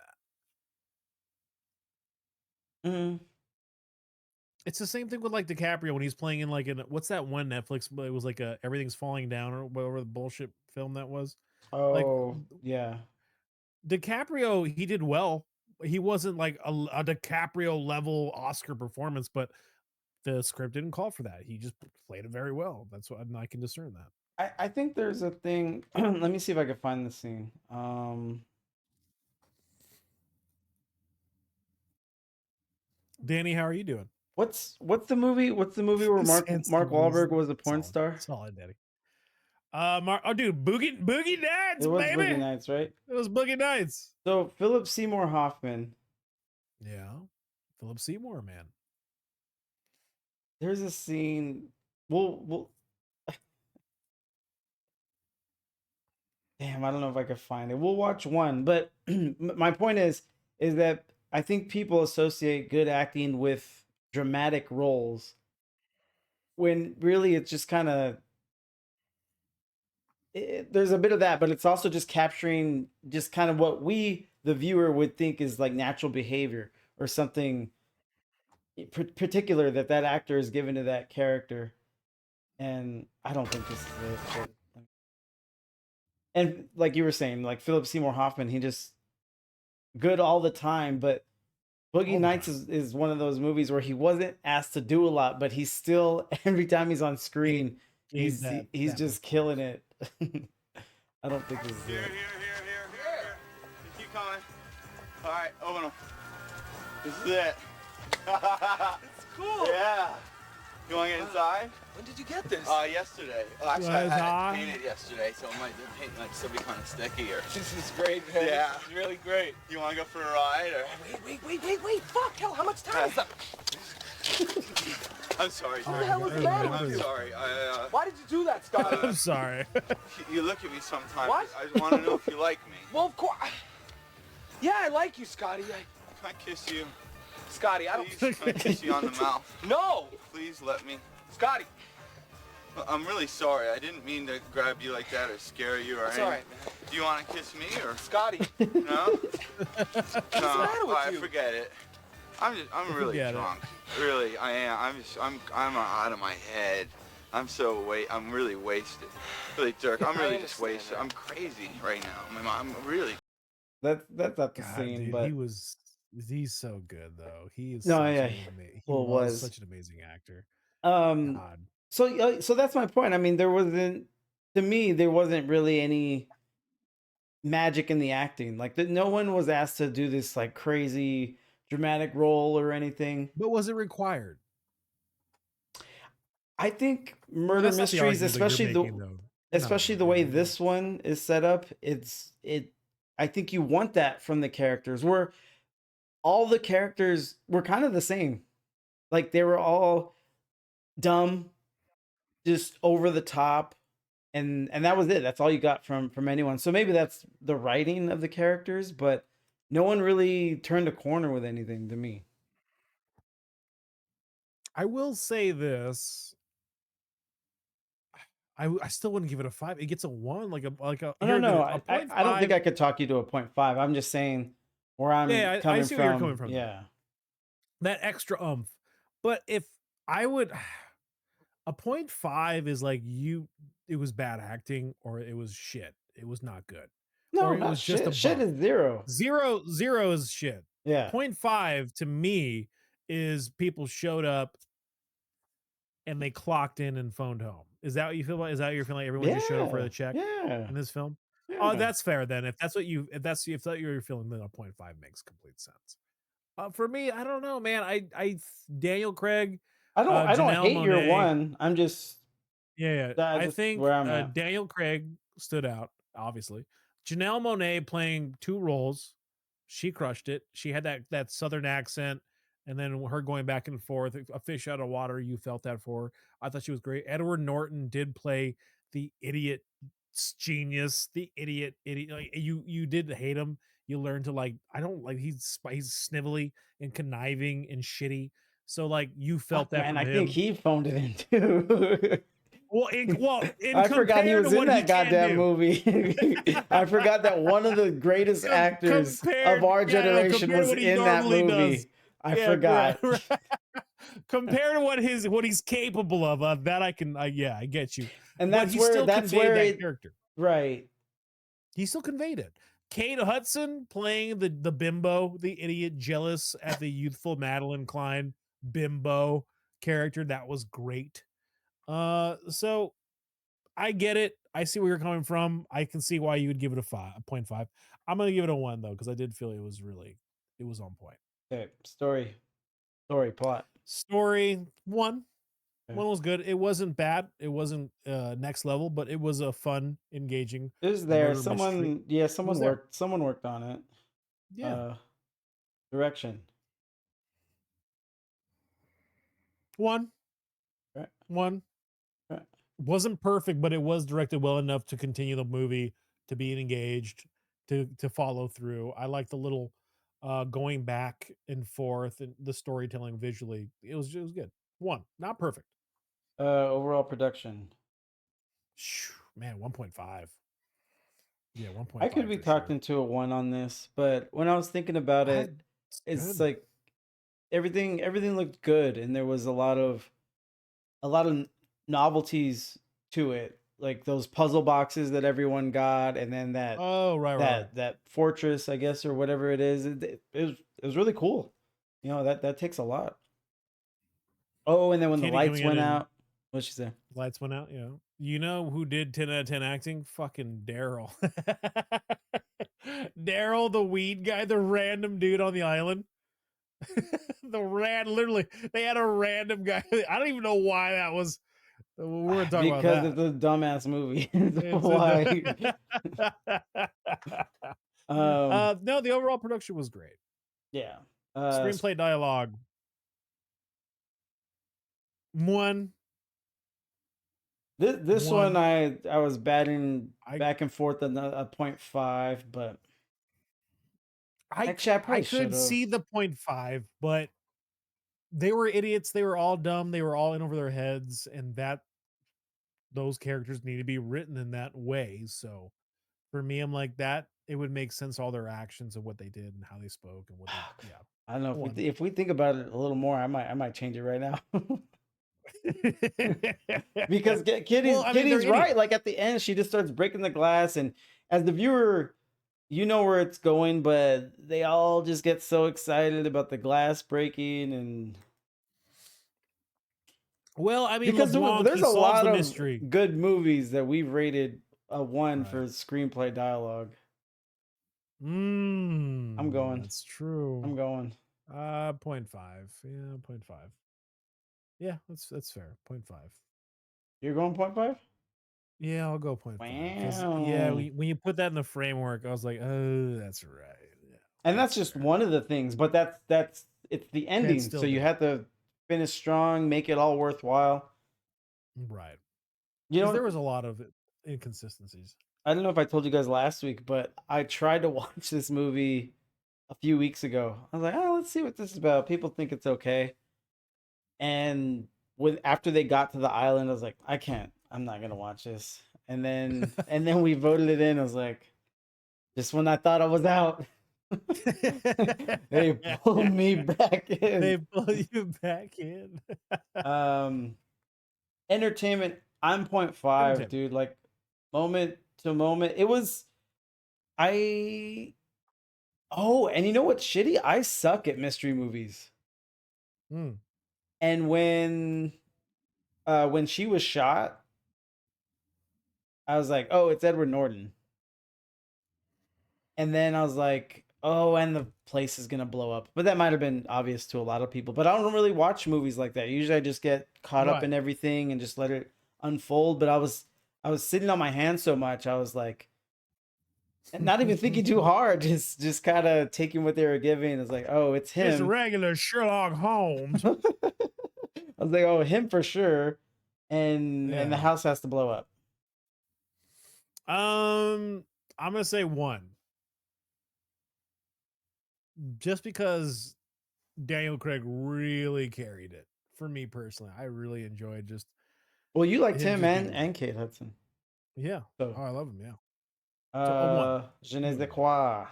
that. Mm. It's the same thing with like DiCaprio when he's playing in like what's that one Netflix? But it was like a Everything's Falling Down or whatever the bullshit film that was. Like Oh yeah. DiCaprio, he did well. He wasn't like a DiCaprio level Oscar performance, but the script didn't call for that. He just played it very well. That's what I can discern that. I think there's a thing. Let me see if I can find the scene. Danny, how are you doing? What's the movie? What's the movie where Sans Mark Serie's Wahlberg was a porn solid, star? solid, Danny. Oh, dude, Boogie Nights, It was Boogie baby. Nights, right? It was Boogie Nights. So Philip Seymour Hoffman. Yeah, Philip Seymour, man. There's a scene. Well, Damn, I don't know if I could find it. We'll watch one, but my point is that I think people associate good acting with dramatic roles when really it's just kind of there's a bit of that, but it's also just capturing just kind of what we the viewer would think is like natural behavior or something particular that that actor is given to that character. And I don't think this is it, but and like you were saying, like Philip Seymour Hoffman, he just good all the time, but Boogie All the Nights time. is one of those movies where he wasn't asked to do a lot, but he's still every time he's on screen, Gave he's that just killing it. I don't think this is Here, it. here, here, here, here. You keep coming. All right, open them. This is it. It's cool. Yeah. You want to get inside? When did you get this? Yesterday. Well, actually, I Was had I? it painted yesterday, so it might the paint might still be kind of sticky. Or This is great, man. Yeah. This is really great. you want to go for a ride? Or Wait. Fuck, hell, how much time is that? I'm sorry, Oh, sir. the hell was I that? remember I'm this. sorry. Why did you do that, Scott? I'm sorry. You look at me sometimes. What? I want to know if you like me. Well, of course. Yeah, I like you, Scotty. Can I kiss you? Scotty, I Please, don't. can I kiss you on the mouth? No, Please let me. Scotty. I'm really sorry. I didn't mean to grab you like that or scare you or It's anything. all right, man. Do you want to kiss me or Scotty. no? What's the matter with Alright, you? forget it. I'm really Forget it. drunk. Really, I am. I'm out of my head. I'm really wasted. Really, Dirk, I'm I really just understand wasted. that. I'm crazy right now. I'm really. That's not the God, scene, dude, but he's so good though. He is no, such yeah, an he well, was was such an amazing actor. um. God. So that's my point. I mean, there wasn't to me there wasn't really any magic in the acting. Like that, no one was asked to do this like crazy dramatic role or anything. But was it required? I think And murder that's not the mysteries, argument that you're making though. No, especially the way this one is set up, it. I think you want that from the characters. Where all the characters were kind of the same. Like they were all dumb, just over the top, and that was it. That's all you got from anyone. So maybe that's the writing of the characters, but no one really turned a corner with anything to me. I will say this. I still wouldn't give it a 5. It gets a 1, like a Oh, no, here no, a I don't think 0.5. I could talk you to a 0.5. I'm just saying where I'm Yeah, I coming see where you're from. coming from. Yeah. That extra oomph. But if I would a 0.5 is like it was bad acting or it was shit. It was not good. No, Or it not was just a shit. Shit bump. is zero. Zero is shit. Yeah. 0.5 to me is people showed up and they clocked in and phoned home. Is that what you feel about? Is that what you're feeling like everyone just showed up for the check Yeah. in this film? Yeah. Oh, that's fair then. If that's what if that you're feeling, then a 0.5 makes complete sense. For me, I don't know, man. Daniel Craig, I don't Janelle hate your Monáe. one. I'm just Yeah, that's I just think where I'm at. Daniel Craig stood out, obviously. Janelle Monáe playing 2 roles. She crushed it. She had that southern accent, and then her going back and forth, a fish out of water. You felt that for her. I thought she was great. Edward Norton did play the idiot genius, the idiot. Like you did hate him. You learned to like. I don't like. He's snivelly and conniving and shitty. So like you felt Fuck, that man, from I think him. he phoned it in too. Well, in I forgot he compared was to in what that he can goddamn do. movie. I forgot that one of the greatest actors of our generation compared to was what he in that normally movie. does. I Yeah, forgot. right. Compared to what he's capable of, that I get you. And But that's he where still that's conveyed where that it character. right. He still conveyed it. Kate Hudson playing the bimbo, the idiot, jealous at the youthful Madeline Klein bimbo character. That was great. So I get it. I see where you're coming from. I can see why you would give it a 0.5. I'm gonna give it a 1 though, because I did feel it was on point. Okay, story plot. Story 1. Okay. 1 was good. It wasn't bad. It wasn't next level, but it was a fun, engaging It was there. murder mystery. Someone there. worked on it. Yeah. Direction. 1. Right. 1. Right. Wasn't perfect, but it was directed well enough to continue the movie to being engaged, to follow through. I like the little going back and forth and the storytelling visually. It was good. One, not perfect. Overall production. Man, 1.5. Yeah, I could 1.5 be for talked sure. into a 1 on this, but when I was thinking about it, It's it's good. like everything looked good, and there was a lot of novelties to it, like those puzzle boxes that everyone got, and then that Oh, right. that fortress, I guess, or whatever it is. It was really cool. That takes a lot. Oh, and then when the Candy lights coming in went and out, what'd she say? lights went out. You know who did 10 out of 10 acting? Fucking Daryl. Daryl, the weed guy, the random dude on the island. Literally, they had a random guy. I don't even know why that was. We're gonna talk about Because it's that. a dumbass movie. It's Why? no, the overall production was great. Yeah. Screenplay, dialogue, one. This one, One. I was batting I back and forth on a 0.5, but I actually I I probably should could have. see the 0.5, but they were idiots. They were all dumb. They were all in over their heads, and those characters need to be written in that way. So for me, I'm like that. It would make sense all their actions and what they did and how they spoke and what they. Yeah, I don't know if we one. if we think about it a little more, I might change it right now. Because Well, Kitty's I mean, they're Kitty's right. idiots. Like at the end, she just starts breaking the glass, and as the viewer, you know where it's going, but they all just get so excited about the glass breaking, and Well, I mean, because LeBlanc, there's he a solves lot the of mystery. good movies that we've rated a 1 Right. for screenplay dialogue. I'm going. That's true. I'm going. 0.5. Yeah, 0.5. Yeah, that's fair. 0.5. You're going 0.5? Yeah, I'll go 0.5 because Wow. when you put that in the framework, I was like, oh, that's right. Yeah, And that's that's just fair. one of the things, but that's it's the That's ending. So still you good. have to finish strong, make it all worthwhile. Right. You Because there know, was a lot of inconsistencies. I don't know if I told you guys last week, but I tried to watch this movie a few weeks ago. I was like, oh, let's see what this is about. People think it's okay. And after they got to the island, I was like, I can't. I'm not gonna watch this. And then we voted it in. I was like, just when I thought I was out, they pulled me back They in. pull you back in. Um, Entertainment, I'm 0.5, Entertainment. dude. Like moment to moment, it was. I Oh, and you know what's shitty? I suck at mystery movies. Mm. And when she was shot, I was like, "Oh, it's Edward Norton." And then I was like, "Oh, and the place is gonna blow up." But that might have been obvious to a lot of people. But I don't really watch movies like that. Usually, I just get caught up Right. in everything and just let it unfold. But I was sitting on my hands so much. I was like, and not even thinking too hard, just kind of taking what they were giving. It's like, oh, it's It's a him. regular Sherlock Holmes. I was like, oh, him for sure, and the Yeah. house has to blow up. I'm gonna say 1. Just because Daniel Craig really carried it for me personally. I really enjoyed just Well, you liked him him just and being and Kate Hudson, yeah. so Oh, I love him. Yeah. So a 1. je Give ne it a sais 1. quoi.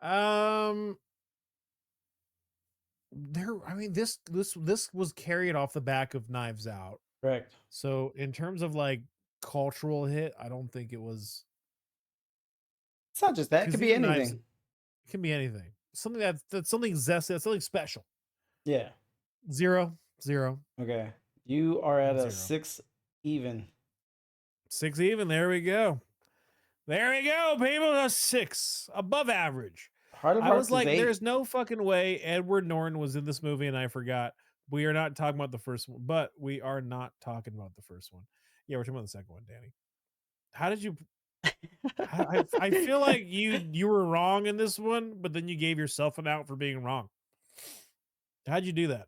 Um, I mean, this was carried off the back of Knives Out. Correct. So in terms of like cultural hit, I don't think it was It's not just that; it could because be even Knives anything. it can be anything. Something that's something zesty, that's something special. Yeah. 0, 0, Okay. You are at a 0. 6 even. 6 even. There we go. There we go, people. A 6 above average. Heart of I was Hearts is like, 8. there's no fucking way Edward Norton was in this movie, and I forgot. We are not talking about the first one, but we are not talking about the first one. Yeah, we're talking about the second one, Danny. How did you? I feel like you were wrong in this one, but then you gave yourself an out for being wrong. How'd you do that?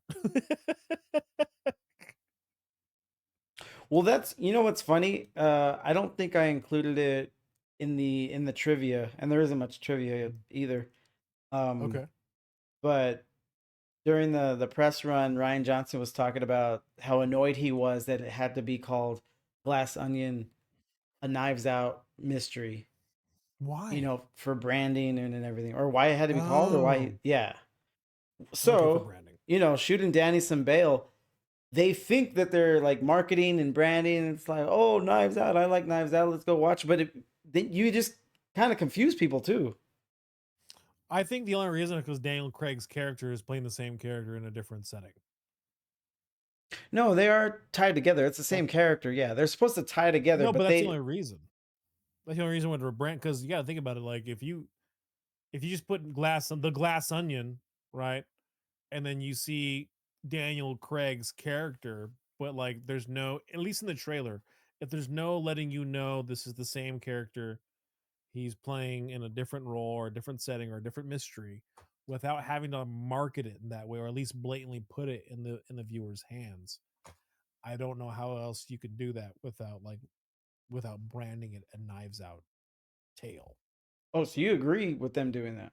Well, that's what's funny. I don't think I included it in the trivia, and there isn't much trivia either. Okay. But during the press run, Ryan Johnson was talking about how annoyed he was that it had to be called Glass Onion, a Knives Out mystery. You Why? know, for branding and everything, or why it had to be called, or Oh, why, yeah. okay, for So, branding. you know, shooting Danny some bail, they think that they're like marketing and branding. And it's like, oh, Knives Out. I like Knives Out. Let's go watch. But you just kind of confuse people too. I think the only reason is because Daniel Craig's character is playing the same character in a different setting. No, they are tied together. It's the same That's, character. Yeah, they're supposed to tie together, no, but but that's the they. only reason. That's the only reason with a brand, because you got to think about it. Like if you just put the glass onion, right, and then you see Daniel Craig's character, but like there's no, at least in the trailer, if there's no letting you know this is the same character, he's playing in a different role or a different setting or a different mystery, without having to market it in that way, or at least blatantly put it in the viewer's hands. I don't know how else you could do that without branding it a Knives Out tale. Oh, so you agree with them doing that?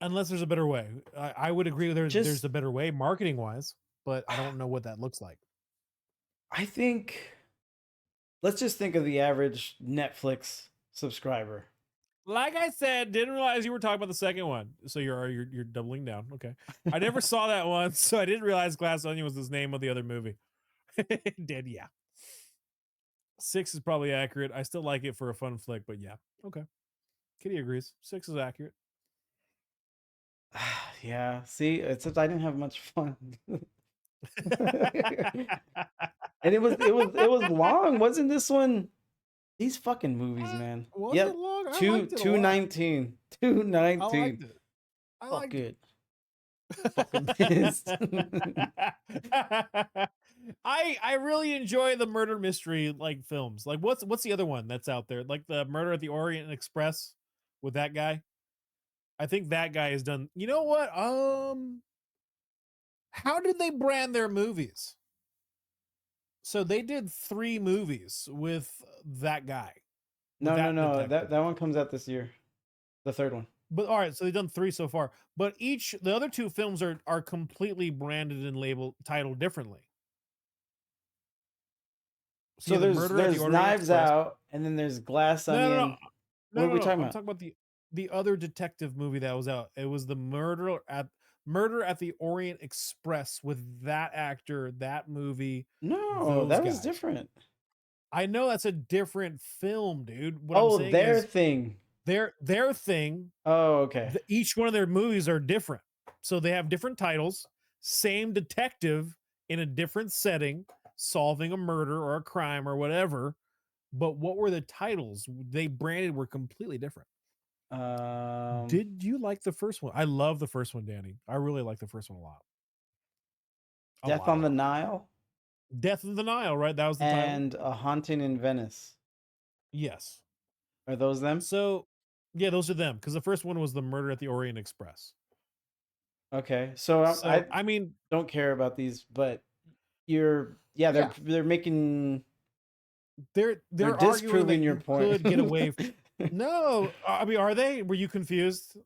Unless there's a better way. I would agree there's Just, a better way marketing wise, but I don't know what that looks like. I think, let's just think of the average Netflix subscriber. Like I said, didn't realize you were talking about the second one. So you're doubling down. Okay. I never saw that one, so I didn't realize Glass Onion was the name of the other movie. Did, yeah. 6 is probably accurate. I still like it for a fun flick, but yeah. Okay. Kitty agrees. 6 is accurate. Yeah, see, except I didn't have much fun. And it was long, wasn't this one? These fucking movies, man. Was it Yep. long? I Two liked it a two lot. nineteen. I 219. liked it. I Fuck liked it. it. Fucking pissed. I really enjoy the murder mystery like films. Like what's the other one that's out there? Like the Murder at the Orient Express with that guy. I think that guy has done. You know what? How did they brand their movies? So they did 3 movies with that guy, with No, no, that no. detective. That one comes out this year. The third one. But all right, so they've done 3 so far. But the other 2 films are completely branded and labeled titled differently. So So you have the there's Murder at the there's Orient Knives Express. Out, and then there's Glass No, no, no, Onion. What are we talking I'm about? talking about the other detective movie that was out. It was the Murder at the Orient Express with that actor, that movie, No, those that was guys. different. I know that's a different film, dude. What I'm Oh, saying their is thing. their thing. Oh, okay. Each one of their movies are different, so they have different titles. Same detective in a different setting, solving a murder or a crime or whatever. But what were the titles they branded were completely different. Um, Did you like the first one? I love the first one, Danny. I really like the first one a lot. A Death lot, a on the lot. Nile Death of the Nile, right? That was the title. and A Haunting in Venice. Yes. Are those them? So, yeah, those are them because the first one was the Murder at the Orient Express. Okay, so I So, I mean, don't care about these, but they're making they're they're arguing that disproving your you point. could get away. No, I mean, are they? Were you confused?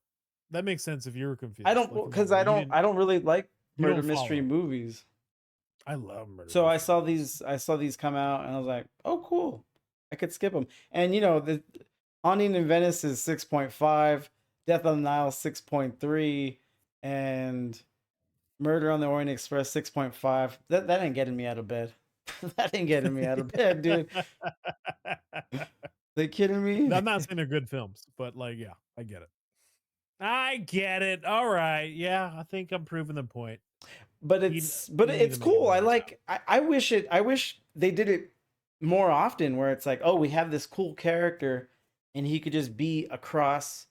That makes sense if you were confused. I don't, Like, come because on, you didn't. I don't really like You murder don't mystery follow. movies. I love murder. So mysteries. I saw these come out, and I was like, oh, cool. I could skip them. And you know, the Haunting in Venice is 6.5, Death on the Nile 6.3, and Murder on the Orient Express 6.5. That ain't getting me out of bed. That ain't getting me out of bed, dude. They kidding me? I'm not saying they're good films, but like, yeah, I get it. I get it. All right. Yeah, I think I'm proving the point. But You it's need to make it cool. Knives Out. I wish they did it more often, where it's like, oh, we have this cool character and he could just be across,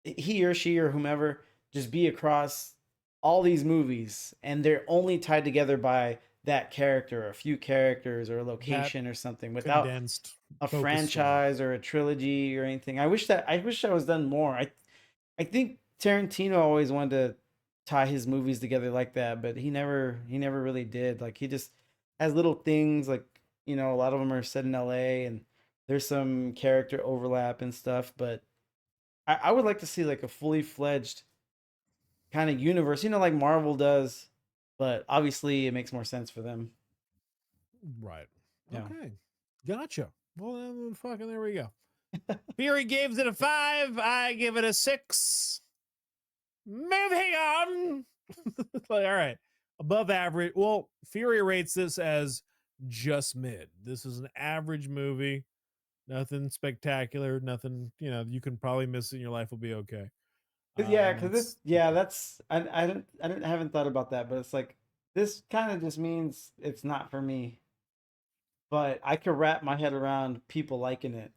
he or she or whomever, just be across all these movies, and they're only tied together by that character or a few characters or a location or something, without Condensed a focus story. franchise or a trilogy or anything. I wish that was done more. I think Tarantino always wanted to tie his movies together like that, but he never really did. Like, he just has little things, like, you know, a lot of them are set in LA, and There's some character overlap and stuff, but I would like to see like a fully fledged kind of universe, like Marvel does, but obviously it makes more sense for them. Right. Yeah. Okay. Gotcha. Well, then, fucking there we go. Fury gives it a 5. I give it a 6. Moving on. Like, all right. Above average. Well, Fury rates this as just mid. This is an average movie. Nothing spectacular. Nothing, you can probably miss it and your life will be okay. Yeah, And because this, that's I haven't thought about that, but it's like this kind of just means it's not for me. But I could wrap my head around people liking it.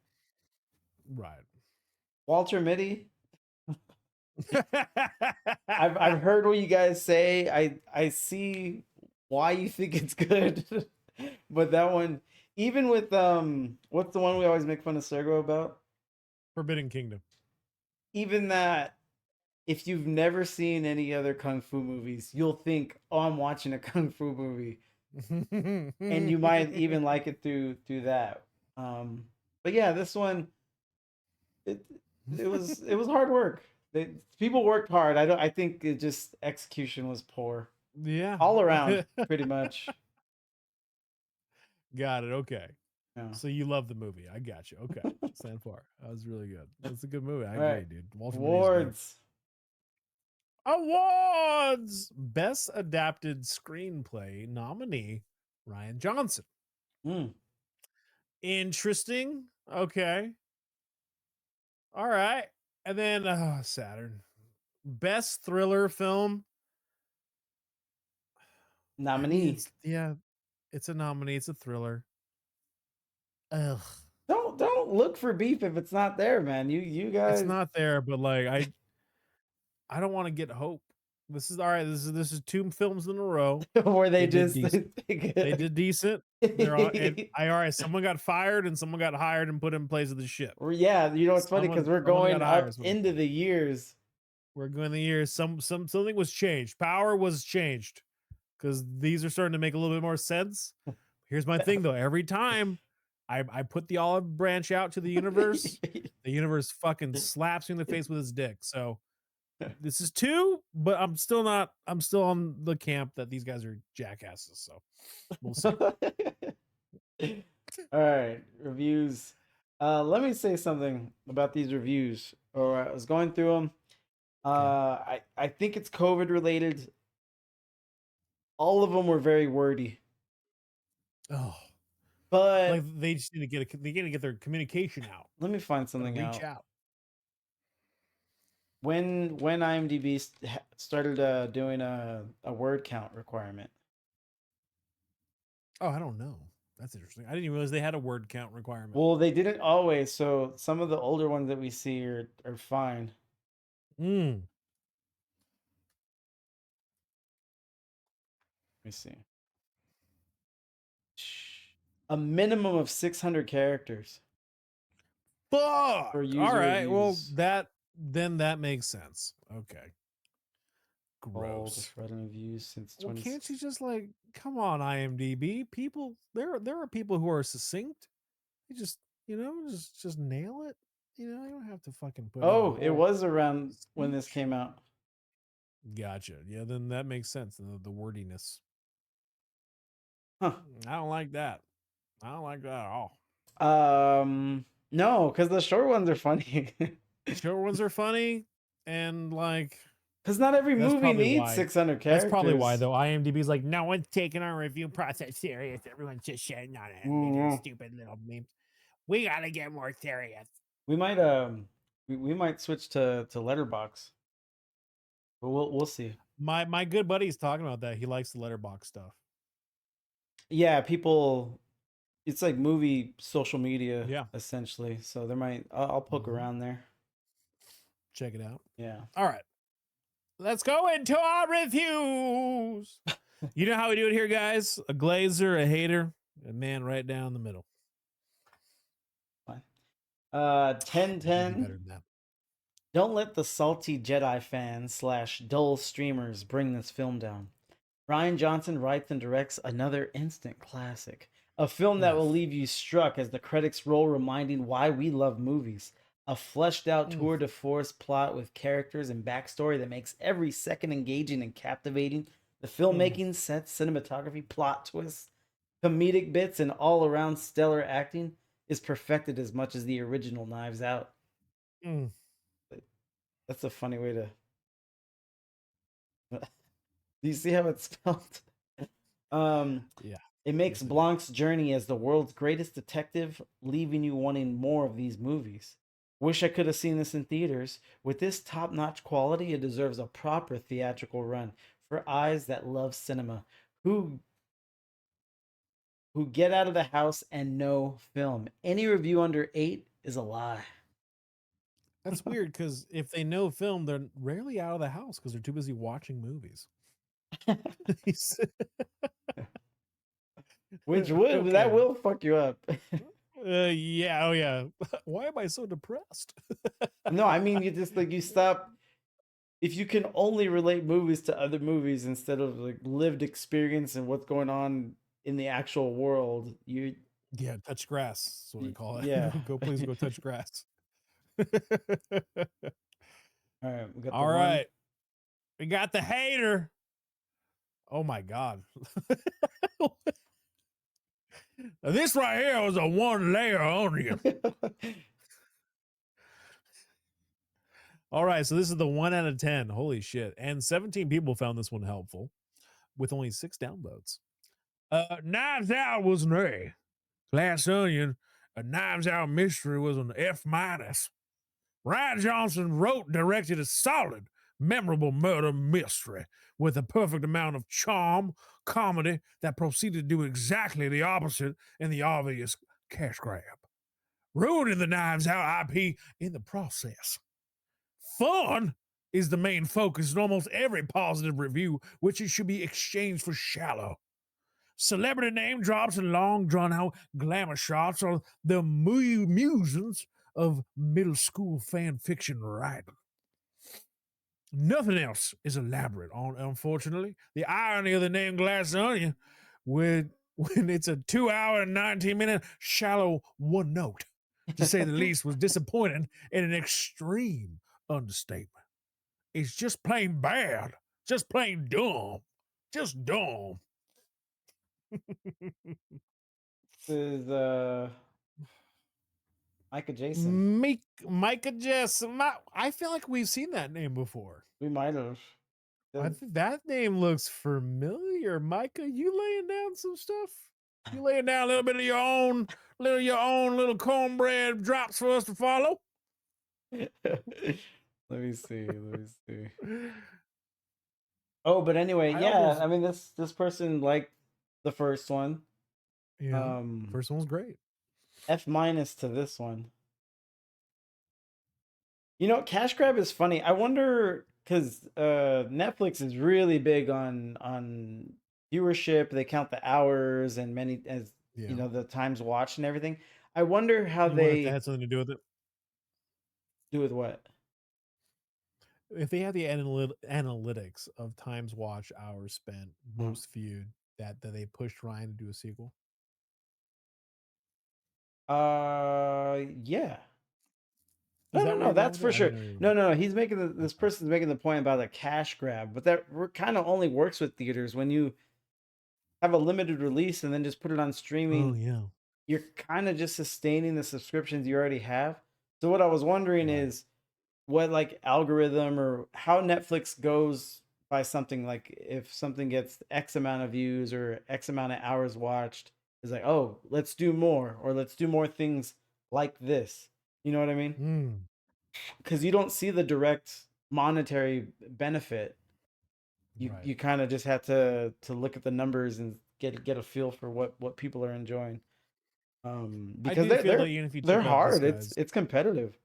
right. Walter Mitty, I've heard what you guys say. I see why you think it's good, but that one, even with what's the one we always make fun of Sergo about? Forbidden Kingdom. Even that, if you've never seen any other kung fu movies, you'll think, "Oh, I'm watching a kung fu movie," and you might even like it through that. But yeah, this one, it it was hard work. People worked hard. I think it just execution was poor Yeah. all around, pretty much. Got it. Okay. Yeah. So you love the movie. I got you. Okay. Stand for. That was really good. That's a good movie. I All agree, right. dude. Walter Mitty's great. Awards. Awards. Best Adapted Screenplay nominee, Ryan Johnson. Mm. Interesting. Okay. All right. And then Saturn. Best Thriller Film. I mean, Nominee. it's a nominee. It's a thriller. Ugh. Don't look for beef if it's not there, man. You It's guys not there, but like I don't want to get hope. This is all right. This is 2 films in a row. where they did just decent. They did decent. They're on. And all right. Someone got fired and someone got hired and put in place of the ship. Yeah, it's funny because we're Someone going got hired, up someone- into the years. We're going the years. Something was changed. Power was changed because these are starting to make a little bit more sense. Here's my thing though. Every time I put the olive branch out to the universe, the universe fucking slaps me in the face with its dick. So this is 2, but I'm still on the camp that these guys are jackasses. So we'll see. All right, reviews. Let me say something about these reviews. Or I was going through them. I think it's COVID related. All of them were very wordy, Oh, but like they just need to get their communication out. let me find Gotta something reach out. When IMDb started doing a word count requirement. Oh, I don't know. That's interesting. I didn't even realize they had a word count requirement. Well, they didn't always, so some of the older ones that we see are fine. Mm. Let me see. A minimum of 600 characters. Fuck. For All user right. Well, reviews. that makes sense. Okay. All Gross. just writing reviews since Well, 20. can't you just like come on IMDb? People there are people who are succinct. They just just nail it. You don't have to fucking put in Oh, the it whole was around when this speech. came out. Gotcha. Yeah, then that makes sense. The wordiness. Huh. I don't like that. I don't like that at all. No, because the short ones are funny. Short ones are funny, and like Because not every that's movie probably needs why. 600 characters. That's probably why, though. IMDb's like, no one's taking our review process serious. Everyone's just shitting on it. Making stupid little memes. We gotta get more serious. We might we might switch to Letterbox. But we'll see. My good buddy's talking about that. He likes the letterbox stuff. Yeah, people. It's like movie social media, Yeah. essentially. So there might I'll poke around there. Check it out. Yeah. All right. Let's go into our reviews. You know how we do it here, guys? A glazer, a hater, a man right down the middle. Fine. Better 1010. than that. Don't let the salty Jedi fans / dull streamers bring this film down. Ryan Johnson writes and directs another instant classic, A film that will Oof. leave you struck as the credits roll, reminding why we love movies. A fleshed out Oof. tour de force plot with characters and backstory that makes every second engaging and captivating. The filmmaking, sets, cinematography, plot twists, comedic bits, and all around stellar acting is perfected as much as the original Knives Out. Mm. That's a funny way to. Do you see how it's spelled? Yeah. It makes Yes, I do. Blanc's journey as the world's greatest detective, leaving you wanting more of these movies. Wish I could have seen this in theaters. With this top notch quality, it deserves a proper theatrical run for eyes that love cinema, who who get out of the house and know film. Any review under 8 is a lie. That's weird because if they know film, they're rarely out of the house because they're too busy watching movies. Which would that Okay. will fuck you up. Yeah. Oh, yeah. Why am I so depressed? No, I mean you just like you stop if you can only relate movies to other movies instead of like lived experience and what's going on in the actual world, you Yeah, touch grass. That's what we call yeah. it. Go, please go touch grass. All right, we got the All one. right. We got the hater. Oh my God. This right here was a one layer onion. All right. So this is the 1 out of 10. Holy shit. And 17 people found this one helpful with only 6 downvotes. Knives Out was an A. Glass Onion, a Knives Out mystery was an F minus. Ryan Johnson wrote and directed a solid, memorable murder mystery with a perfect amount of charm, comedy that proceeded to do exactly the opposite in the obvious cash grab, ruining the Knives Out IP in the process. Fun is the main focus in almost every positive review, which it should be exchanged for shallow. Celebrity name drops and long drawn out glamour shots are the musings of middle school fan fiction writing. Nothing else is elaborate, unfortunately. The irony of the name Glass Onion when it's a 2 hour and 19-minute shallow one note, to say the least, was disappointing in an extreme understatement. It's just plain bad, just plain dumb, just dumb. This is Micah Jason. Micah Jess. I feel like we've seen that name before. We might have. I think that name looks familiar. Micah, you laying down some stuff? You laying down a little bit of your own little cornbread drops for us to follow? Let me see. Let me see. Oh, but anyway, I yeah. almost I mean, this person liked the first one. yeah. First one's great. F minus to this one. You know, Cash Grab is funny. I wonder because Netflix is really big on viewership. They count the hours and many as Yeah. you know the times watched and everything. I wonder how You wonder if that they had something to do with it? do with what. If they had the analytics of times watched, hours spent, most viewed, that they pushed Ryan to do a sequel. Yeah. Is No, that no, where no. you're going That's with for it? I sure. didn't know you were No, going. no, no. He's making this Okay. person's making the point about a cash grab, but that kind of only works with theaters when you have a limited release and then just put it on Oh streaming. yeah. You're kind of just sustaining the subscriptions you already have. So what I was wondering Right. is what like algorithm or how Netflix goes by something like if something gets X amount of views or X amount of hours watched is like, oh, let's do more or let's do more things like this. You know what I mean? Mm, Because you don't see the direct monetary benefit. You right. you kind of just have to look at the numbers and get a feel for what people are enjoying. I Because do they're feel that they're even if you they're took out this hard. guy's, It's competitive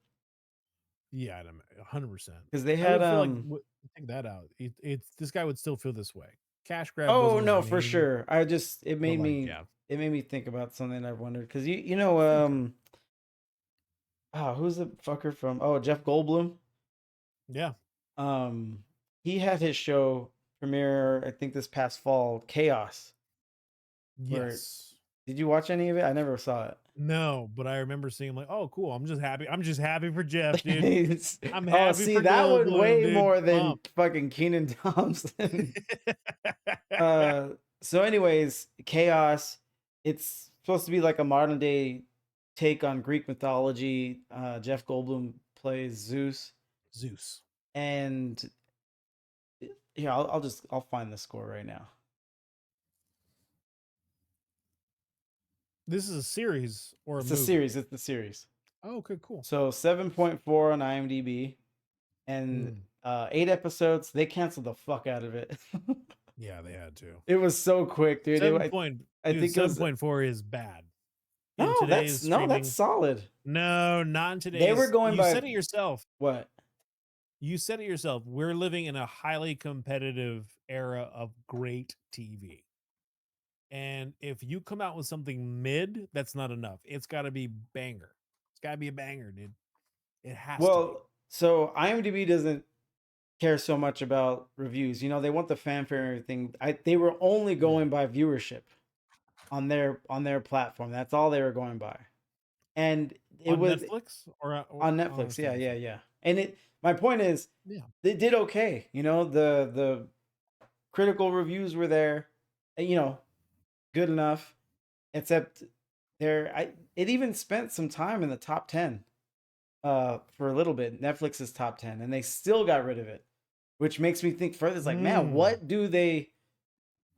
yeah, 100%. because they I had would feel like take that out. It's this guy would still feel this way. Cash grab Oh wasn't his no, for main, sure. I just but like, yeah, it made me think about something I've wondered because you know okay, who's the fucker from Jeff Goldblum. yeah, Um, he had his show premiere I think this past fall, Chaos. Where yes, Did you watch any of it? I never saw No, but I remember seeing like, oh, cool. I'm just happy. I'm just happy for Jeff, dude. it. I'm Oh, happy see, for that one Goldblum, way dude. more than Pump. fucking Keenan Thompson. So anyways, Chaos, it's supposed to be like a modern day take on Greek mythology. Jeff Goldblum plays Zeus, Zeus. and yeah, I'll find the score right now. This is a series or a It's movie? a series. It's the series. Oh, okay, cool. So 7.4 on IMDb, and 8 episodes. They canceled the fuck out of it. Yeah, they had to. It was so quick, dude. I think it was 7.4 is bad. In no, today's streaming, that's solid. No, not in today's. They were going you by said it yourself. What? You said it yourself. We're living in a highly competitive era of great TV. And if you come out with something mid, that's not enough. It's got to be banger. It's got to be a banger, dude. It has to be. Well, so IMDb doesn't care so much about reviews. You know, they want the fanfare and everything. They were only going by viewership on their platform. That's all they were going by. And it on was Netflix or on Netflix. Yeah. And my point is, they did okay. You know, the critical reviews were there. You know, good enough. Except it even spent some time in the top 10 for a little bit. Netflix's top 10, and they still got rid of it, which makes me think further. It's like, man, what do they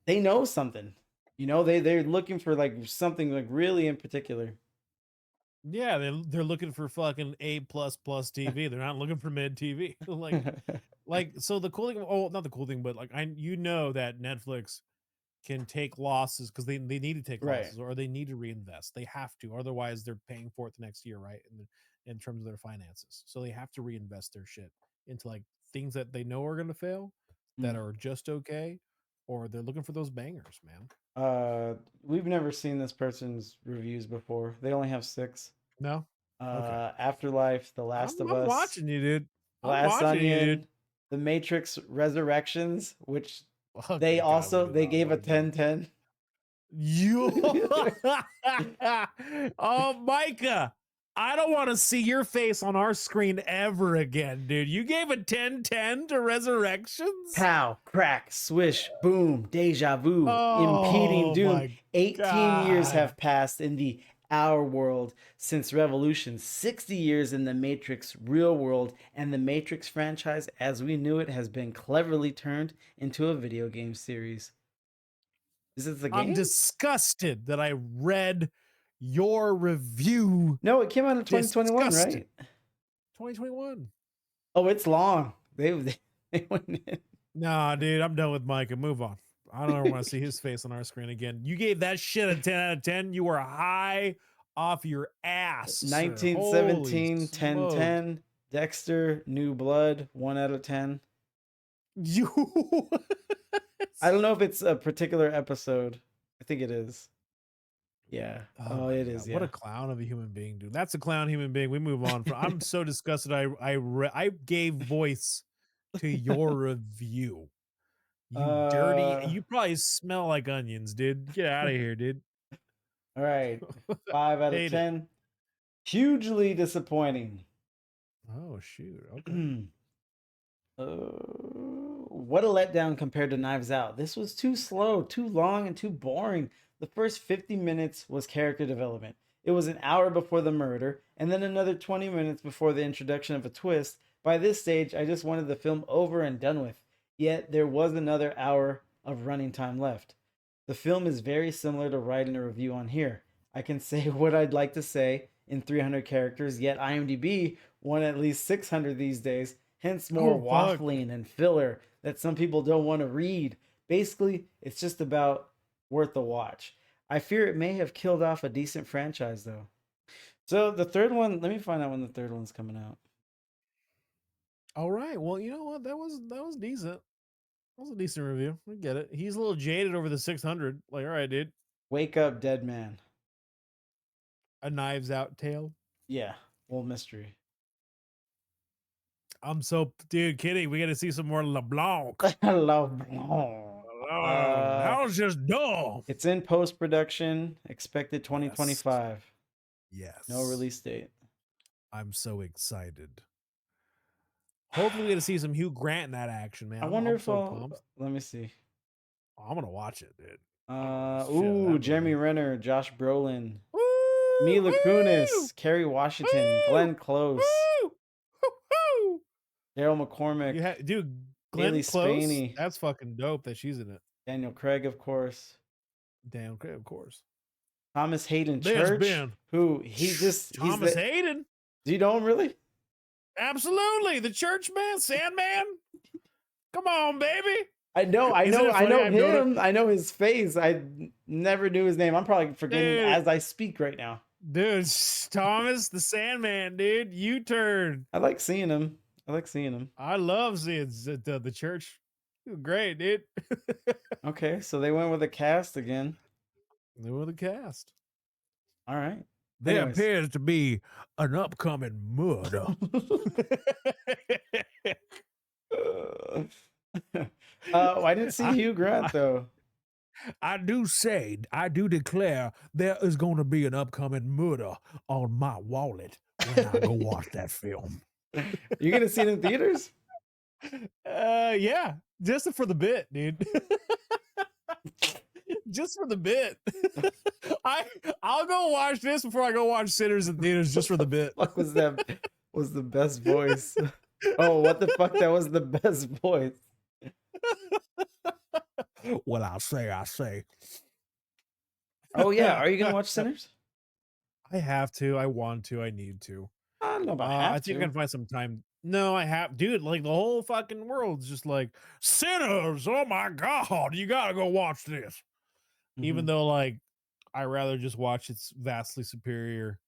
know something? You know, they're looking for like something like really in particular. Yeah, they're looking for fucking A++ TV. They're not looking for mid TV. like so the cool thing. Oh, not the cool thing, but like you know that Netflix can take losses because they need to take losses or they need to reinvest. They have to, otherwise they're paying for it the next year, right? In terms of their finances, so they have to reinvest their shit into like things that they know are going to fail, that are just okay, or they're looking for those bangers, man. We've never seen this person's reviews before. They only have 6. No. Okay. Afterlife, The Last of Us. I'm watching you, dude. Glass Onion, The Matrix Resurrections, which they gave a 10/10. You oh, Micah, I don't want to see your face on our screen ever again, dude. You gave a 10/10 to Resurrections? Pow, crack, swish, boom, deja vu, impeding doom. 18 years have passed in the Our World since Revolution, 60 years in the Matrix real world, and the Matrix franchise as we knew it has been cleverly turned into a video game series. Is it the game? I'm disgusted that I read your review. No, it came out in 2021, right? 2021. Oh, it's long. They went in. Nah, dude, I'm done with Micah. Move on. I don't ever want to see his face on our screen again. You gave that shit a 10 out of 10. You were high off your ass. 1917, 10/10. Dexter, New Blood, 1 out of 10. You. I don't know if it's a particular episode. I think it is. Yeah. Oh, it is. Yeah. What a clown of a human being, dude. That's a clown human being. We move on from. I'm so disgusted. I gave voice to your review. You dirty. You probably smell like onions, dude. Get out of here, dude. All right. 5 out of 10. Hugely disappointing. Oh shoot. Okay. What a letdown compared to Knives Out. This was too slow, too long, and too boring. The first 50 minutes was character development. It was an hour before the murder, and then another 20 minutes before the introduction of a twist. By this stage, I just wanted the film over and done with. Yet there was another hour of running time left. The film is very similar to writing a review on here. I can say what I'd like to say in 300 characters, yet IMDb won at least 600 these days. Hence more waffling and filler that some people don't want to read. Basically, it's just about worth a watch. I fear it may have killed off a decent franchise, though. So the third one, let me find out when the third one's coming out. All right. Well, you know what? That was decent. That was a decent review. We get it. He's a little jaded over the 600. Like, all right, dude. Wake Up, Dead Man. A Knives Out tale. Yeah, old mystery. I'm so, dude, kidding. We got to see some more LeBlanc. LeBlanc. Uh, That was just dumb. it's in post production, expected 2025. Yes. No release date. I'm so excited. Hopefully we get to see some Hugh Grant in that action, man. I wonder I'm if so I'll. pumped. Let me see. I'm gonna watch it, dude. Ooh, that Jeremy movie. Renner, Josh Brolin, Woo! Mila Woo! Kunis, Kerry Washington, Woo! Glenn Close, Woo! Woo! Daryl McCormick, Dude, Glenn Haley Close. Spaney, That's fucking dope that she's in it. Daniel Craig, of course, Damn, okay, of course. Thomas Hayden There's Church, Ben. who he's Thomas the. Hayden. Do you know him really? Absolutely, the church man, Sandman. Come on, baby. I know Isn't it I funny? know I've known him. I know his face. I never knew his name. I'm probably forgetting Dude. as I speak right now. Dude, Thomas the Sandman, dude. U-turn. I like seeing him. I love seeing the church. Great, dude. Okay, so they went with a cast again. They were the cast. All right. There Anyways. appears to be an upcoming murder. I didn't see Hugh Grant though. I do declare there is going to be an upcoming murder on my wallet when I go watch that film. You gonna see it in theaters? Yeah, just for the bit, dude. Just for the bit. I'll go watch this before I go watch Sinners in theaters just for the bit. What was that? Was the best voice? Oh, what the fuck? That was the best voice. Well, I say. Oh yeah, are you gonna watch Sinners? I have to. I want to. I need to. I don't know about I think I can find some time. No, I have, dude. Like the whole fucking world's just like Sinners. Oh my god, you gotta go watch this. Even though, like, I rather just watch its vastly superior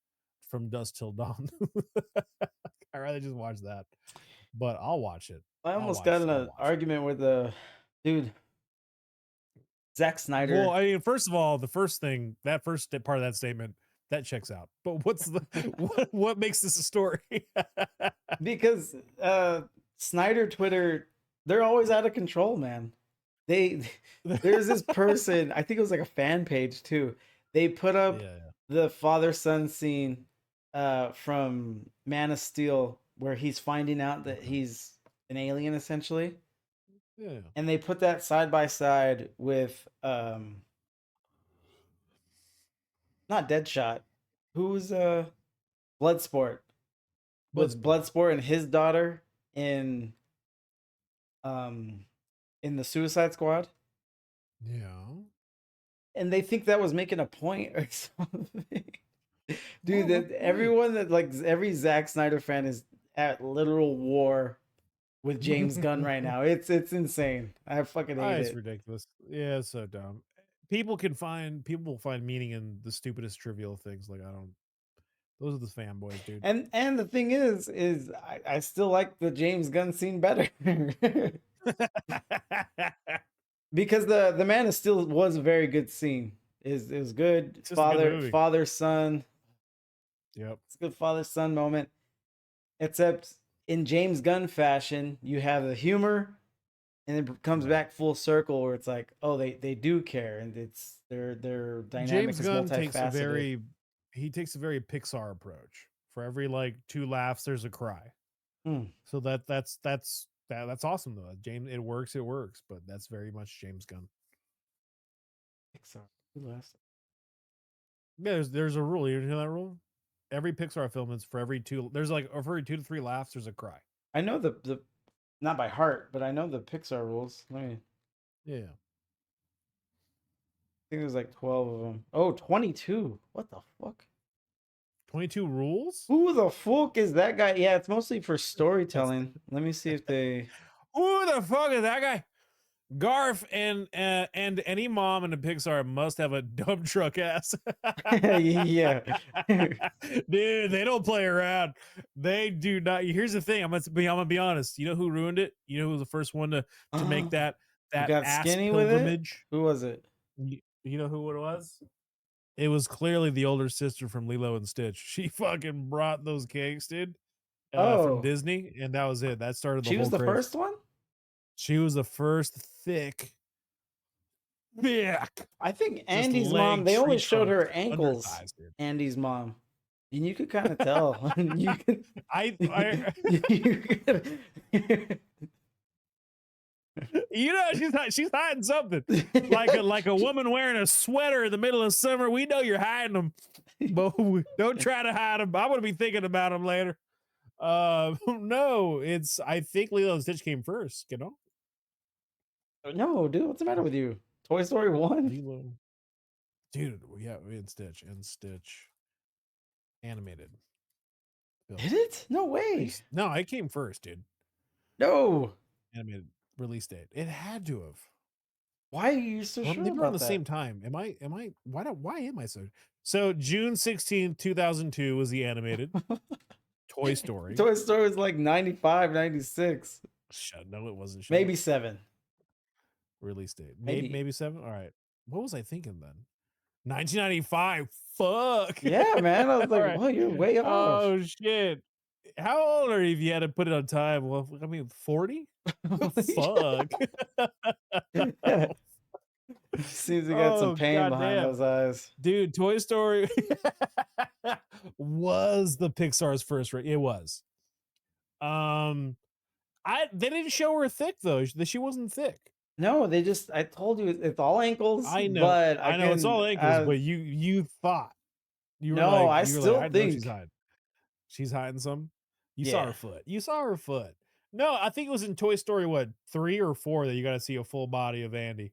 From Dusk Till Dawn. I rather just watch that, but I'll watch it. I almost got in an argument with a dude, Zack Snyder. Well, I mean, first of all, the first thing, that first part of that statement, that checks out. But what's the what makes this a story? Because Snyder Twitter, they're always out of control, man. There's this person, I think it was like a fan page too. They put up the father-son scene from Man of Steel where he's finding out that he's an alien essentially. Yeah. And they put that side by side with not Deadshot. Who's Bloodsport. With Bloodsport and his daughter in the Suicide Squad. Yeah. And they think that was making a point or something. Dude, everyone that like every Zack Snyder fan is at literal war with James Gunn right now. It's insane. I fucking hate It's it. ridiculous. Yeah, it's so dumb. People will find meaning in the stupidest trivial things. Like, I don't. Those are the fanboys, dude. And the thing is I still like the James Gunn scene better. Because the Man of Steel was a very good scene. It was good. It's just a good movie. Father son. Yep. It's a good father son moment. Except in James Gunn fashion, you have the humor, and it comes back full circle where it's like, oh, they do care, and it's their dynamic James is Gunn multifaceted. takes a very Pixar approach. For every like 2 laughs, there's a cry. Hmm. So that's awesome though. James, it works, but that's very much James Gunn. Pixar. Who last? Yeah, there's a rule. You know that rule? Every Pixar film is for every 2. There's like for every 2 to 3 laughs, there's a cry. I know the not by heart, but I know the Pixar rules. Let me. Yeah. I think there's like 12 of them. Oh, 22. What the fuck? 22 rules? Who the fuck is that guy? Yeah, it's mostly for storytelling. Let me see if they. Who the fuck is that guy? Garf and any mom in a Pixar must have a dump truck ass. Yeah. Dude, they don't play around. They do not. Here's the thing. I'm gonna be honest. You know who ruined it? You know who was the first one to make that got ass skinny with it? pilgrimage? Who was it? You know who it was? It was clearly the older sister from Lilo and Stitch. She fucking brought those cakes, dude. From Disney, and that was it. That started the whole She was the craze. first one? She was the first thick thick. I think Just Andy's mom, leg, they only tree showed trunk, her under ankles. thighs, dude. Andy's mom. And you could kind of tell. you could, I you could, you know, she's hiding something. Like a woman wearing a sweater in the middle of summer. We know you're hiding them, but don't try to hide them. I'm gonna be thinking about them later. No, I think Lilo and Stitch came first. You know, No, dude, what's the matter with you? Toy Story 1? Lilo, dude. Yeah, and Stitch animated film. Did it? No way. No, it came first, dude. No. Animated release date. It had to have. Why are you so Or sure maybe about around the that? same time. Why am I so June 16th, 2002 was the animated Toy Story. Toy Story was like 95, 96. No, it wasn't. Maybe 7. Release date. Maybe. Maybe 7. All right. What was I thinking then? 1995. Fuck. Yeah, man. I was All like, right. well, you're way off. Oh shit. How old are you if you had to put it on time? Well, I mean, 40? Fuck. Seems he got some pain behind goddamn. those eyes. Dude, Toy Story was the Pixar's first it was. They didn't show her thick though. She wasn't thick. No, I told you it's all ankles. I know. But I know it's all ankles, but you thought you were no, like, I you were still like, I know think she's hiding some. You saw Yeah. her foot. You saw her foot. No, I think it was in Toy Story 3 or 4 that you got to see a full body of Andy's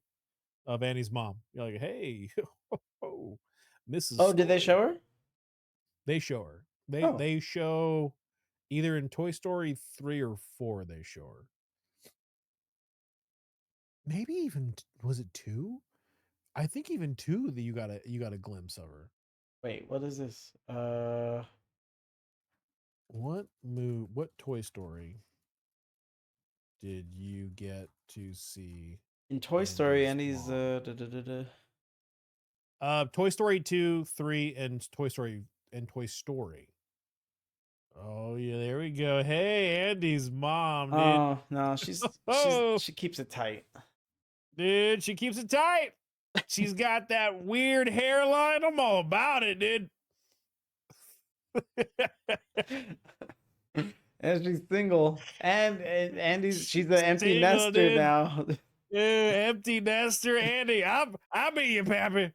mom. You're like, hey, oh, Mrs. Oh, did they Story. show her? They show her. Oh. They show either in Toy Story 3 or 4 they show her. Maybe even was it 2? I think even 2 that you got a glimpse of her. Wait, what is this? What Toy Story did you get to see? In Toy Story, Andy's Andy's Toy Story 2, 3, and Toy Story. Oh yeah, there we go. Hey, Andy's mom, dude. Oh, no, she keeps it tight. Dude, she keeps it tight. She's got that weird hairline. I'm all about it, dude. And she's single. And she's an empty Single, nester dude. now. Yeah, empty nester Andy. I'll be your pappy.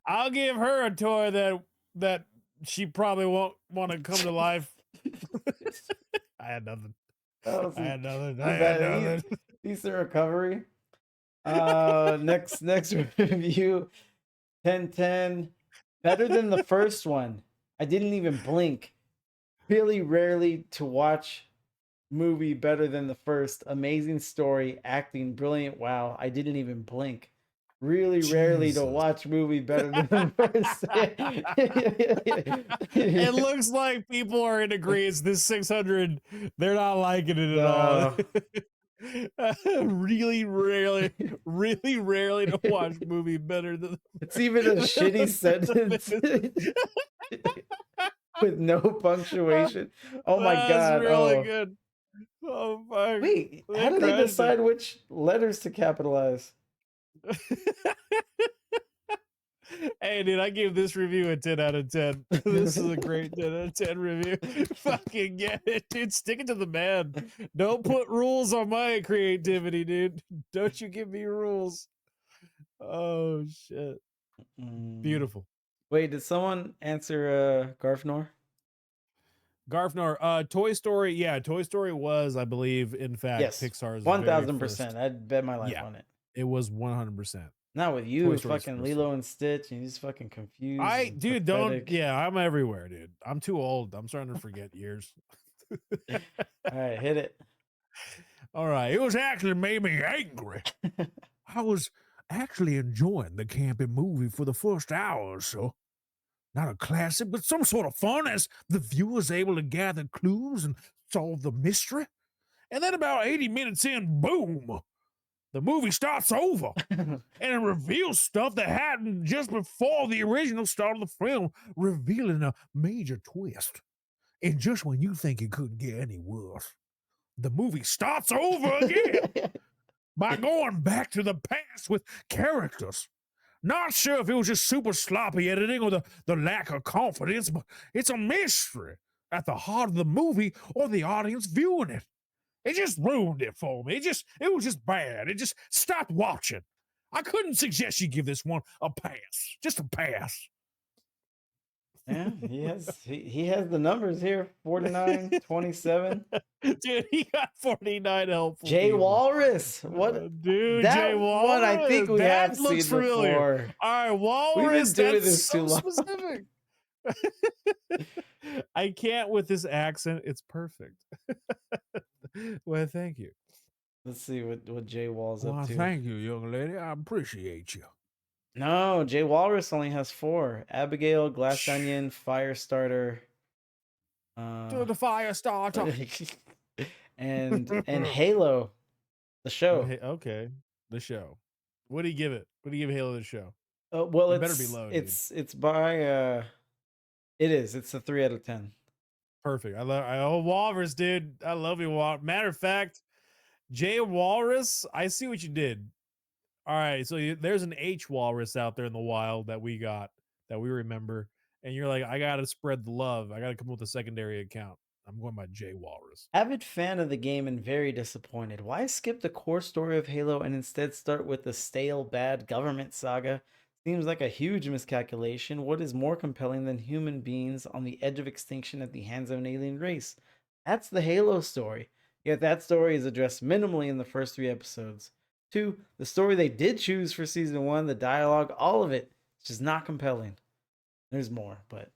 I'll give her a toy that she probably won't want to come to life. I had nothing. I had nothing. Decent recovery. Next review, 10/10. Better than the first one. I didn't even blink. Really rarely to watch movie better than the first. Amazing story, acting, brilliant. Wow, I didn't even blink. Really rarely to watch movie better than the first. It looks like people are in agreement. This 600, they're not liking it at all. Really rarely to watch movie better than. It's even a shitty sentence with no punctuation. Oh my god! Really good. Oh fuck! Wait, how do they decide which letters to capitalize? Hey, dude, I gave this review a 10 out of 10. This is a great 10 out of 10 review. Fucking get it, dude. Stick it to the man. Don't put rules on my creativity, dude. Don't you give me rules. Oh, shit. Beautiful. Wait, did someone answer Garfnor? Garfnor, Toy Story. Yeah, Toy Story was, I believe, in fact, Yes, Pixar's 1000%. I'd bet my life on it. It was 100%. Not with you, fucking Lilo and Stitch, and he's fucking confused. Dude, don't. Yeah, I'm everywhere, dude. I'm too old. I'm starting to forget years. All right, hit it. All right, it was actually made me angry. I was actually enjoying the camping movie for the first hour or so. Not a classic, but some sort of fun as the viewer's able to gather clues and solve the mystery. And then about 80 minutes in, boom, the movie starts over. And it reveals stuff that happened just before the original start of the film, revealing a major twist. And just when you think it couldn't get any worse, the movie starts over again by going back to the past with characters. Not sure if it was just super sloppy editing or the lack of confidence, but it's a mystery at the heart of the movie or the audience viewing it. It just ruined it for me. It was just bad. It just stopped watching. I couldn't suggest you give this one a pass. Just a pass. Yeah, he has the numbers here 49, 27. Dude, he got 49 helpful Jay people. Walrus. What? Dude, That Jay Walrus. one I think we that have looks seen familiar. before. All right, Walrus. We've been doing that's this so too long. specific. I can't with this accent. It's perfect. Well, thank you. Let's see what Jay Wall's Well, up to. thank you, young lady. I appreciate you. No, Jay Walrus only has 4. Abigail, Glass Onion, Firestarter. To the fire starter. and Halo, the show. Okay, the show. What do you give it? What do you give Halo the show? Well, It better be low, dude. it's by it is. It's a 3 out of 10. Perfect. I Walrus, dude. I love you, Walrus. Matter of fact, Jay Walrus, I see what you did. All right, so there's an H Walrus out there in the wild that we got, that we remember, and you're like, I gotta spread the love. I gotta come up with a secondary account. I'm going by Jay Walrus. Avid fan of the game and very disappointed. Why skip the core story of Halo and instead start with the stale, bad government saga? Seems like a huge miscalculation. What is more compelling than human beings on the edge of extinction at the hands of an alien race? That's the Halo story. Yet that story is addressed minimally in the first 3 episodes. 2, the story they did choose for season 1, the dialogue, all of it, it's just not compelling. There's more, but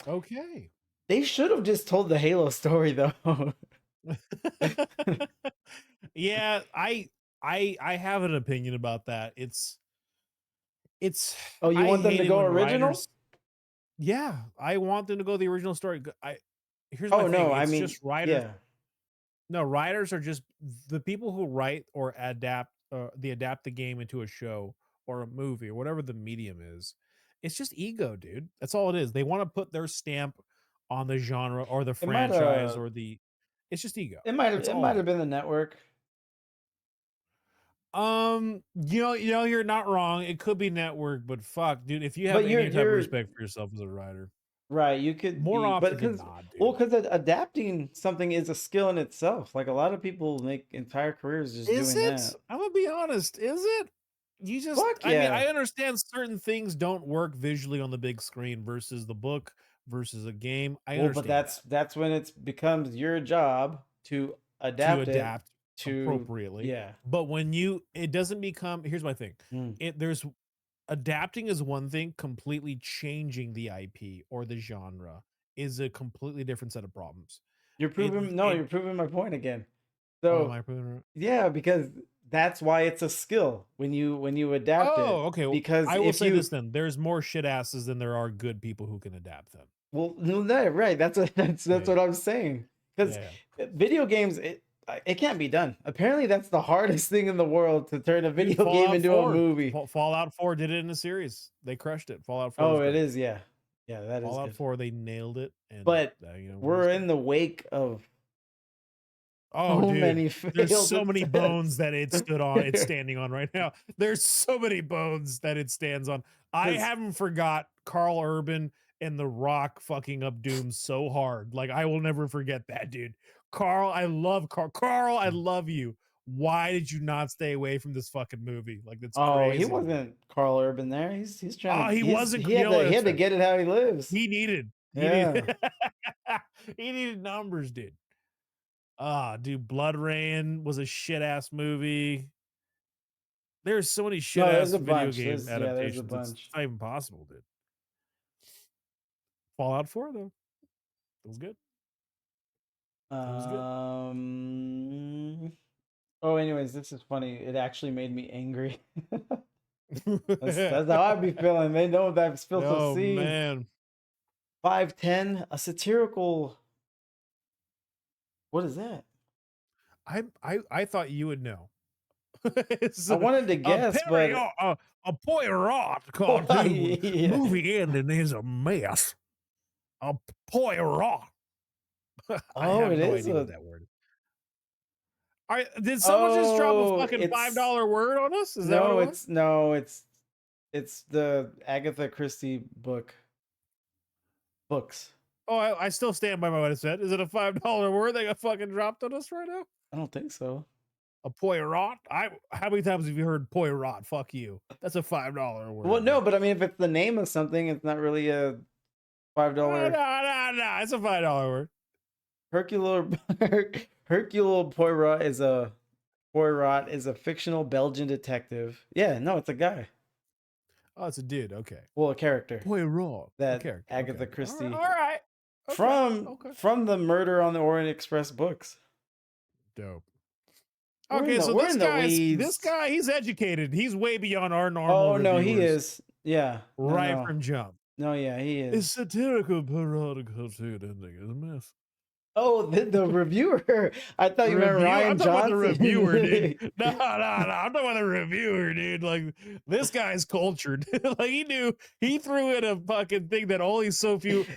Okay. they should have just told the Halo story though. Yeah, I have an opinion about that. It's Oh, you I want them hate to it go when original? Yeah, I want them to go the original story. Here's my Oh thing. no, It's I mean, just writers. yeah. No, writers are just the people who write or adapt the game into a show or a movie or whatever the medium is. It's just ego, dude. That's all it is. They want to put their stamp on the genre or the It might franchise or it's just ego. That's it all might it have is. been the network. You're not wrong. It could be network, but fuck, dude, if you have But any type of you're respect for yourself as a writer, right, you could more be, but often than because not, dude. well, because adapting something is a skill in itself. Like a lot of people make entire careers just Is doing it? that. I'm gonna be honest. Is it? You just, Fuck I mean, yeah. I understand certain things don't work visually on the big screen versus the book versus a game. I Well, but understand that's when it becomes your job to to adapt it adapt to appropriately. yeah. But when it doesn't become, here's my thing. Mm. There's adapting is one thing, completely changing the IP or the genre is a completely different set of problems. You're proving you're proving my point again. Oh, am So I proving it? yeah, because that's why it's a skill when you adapt it. Oh, okay. Well, Because I will if say you this then: there's more shit asses than there are good people who can adapt them. well, no, right. That's Yeah. what I'm saying. Because Yeah. video games, it can't be done. Apparently, that's the hardest thing in the world to turn a Dude, video game Fallout into 4. a movie. Fallout 4 did it in a series. They crushed it. Fallout 4. Oh, was it great. is, yeah, yeah, that is Fallout good. 4, they nailed it. And But you know, we're in the wake of oh, so dude, many there's failed so many attempts. bones that it stood on. It's standing on right now. There's so many bones that it stands on. I 'Cause- haven't forgot Carl Urban and The Rock fucking up Doom so hard. Like, I will never forget that, dude. Carl, I love Carl. Carl, I love you. Why did you not stay away from this fucking movie? Like, that's Oh, crazy. he wasn't Carl Urban there. He's trying to. He wasn't. He had that's to right. get it how he lives. He needed. Yeah. He needed numbers, dude. Dude, Blood Rain was a shit ass movie. There's so many shit there's ass a video bunch. game There's a adaptations. It's bunch. not even possible, dude. Fallout 4 though, it was good. It was good. Oh, anyways, this is funny. It actually made me angry. that's how I'd be feeling. They know that I've spilled Oh some seeds. man, 510, a satirical. What is that? I thought you would know. I wanted to guess, but a Poirot cartoon Yeah. movie ending is a mess. A Poirot. I Oh, have it no is idea what a. that word is. All right, did someone just drop a Oh, fucking it's $5 word on us? Is that what it no, was? it's the Agatha Christie books. Oh, I still stand by what I said. Is it a $5 word that got fucking dropped on us right now? I don't think so. A poirot? How many times have you heard poirot? Fuck you. That's a $5 word. Well, no, man. but I mean, if it's the name of something, it's not really a No, $5. no. It's a $5 word. Hercule Hercule Poirot is a fictional Belgian detective. Yeah, no, it's a guy. Oh, it's a dude. Okay. Well, a character Poirot. A that character. Agatha Okay. Christie All right. Okay. from Okay. from the Murder on the Orient Express books. Dope. We're in Okay, the so we're this in the guy, weeds. he's educated. He's way beyond our normal Oh no, he reviewers. is. Yeah, Right from jump. no, yeah, he It's is. satirical parodic cartoon ending is a mess. Oh, the reviewer. I thought you meant Review? I'm Ryan talking about the reviewer, dude. Johnson. No. I'm talking about the reviewer, dude. Like this guy's cultured. Like he threw in a fucking thing that only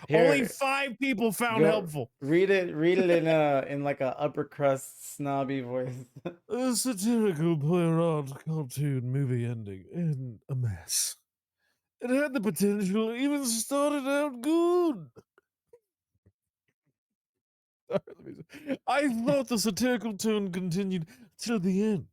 Here, 5 people found go helpful. read it in like a upper crust snobby voice. A satirical Poirot cartoon movie ending in a mess. It had the potential, even started out good. I thought the satirical tone continued till the end.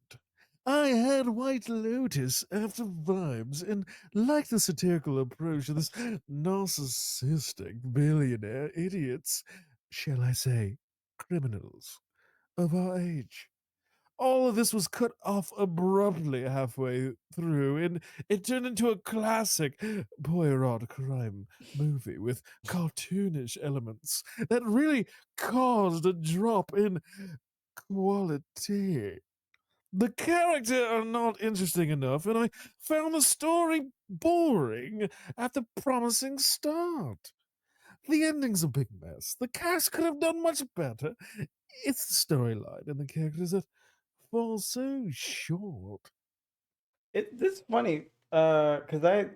I had White Lotus after vibes and liked the satirical approach of this narcissistic billionaire idiots, shall I say, criminals of our age. All of this was cut off abruptly halfway through, and it turned into a classic Poirot crime movie with cartoonish elements that really caused a drop in quality. The characters are not interesting enough, and I found the story boring at the promising start. The ending's a big mess. The cast could have done much better. It's the storyline and the characters that fall so short. It's funny, because I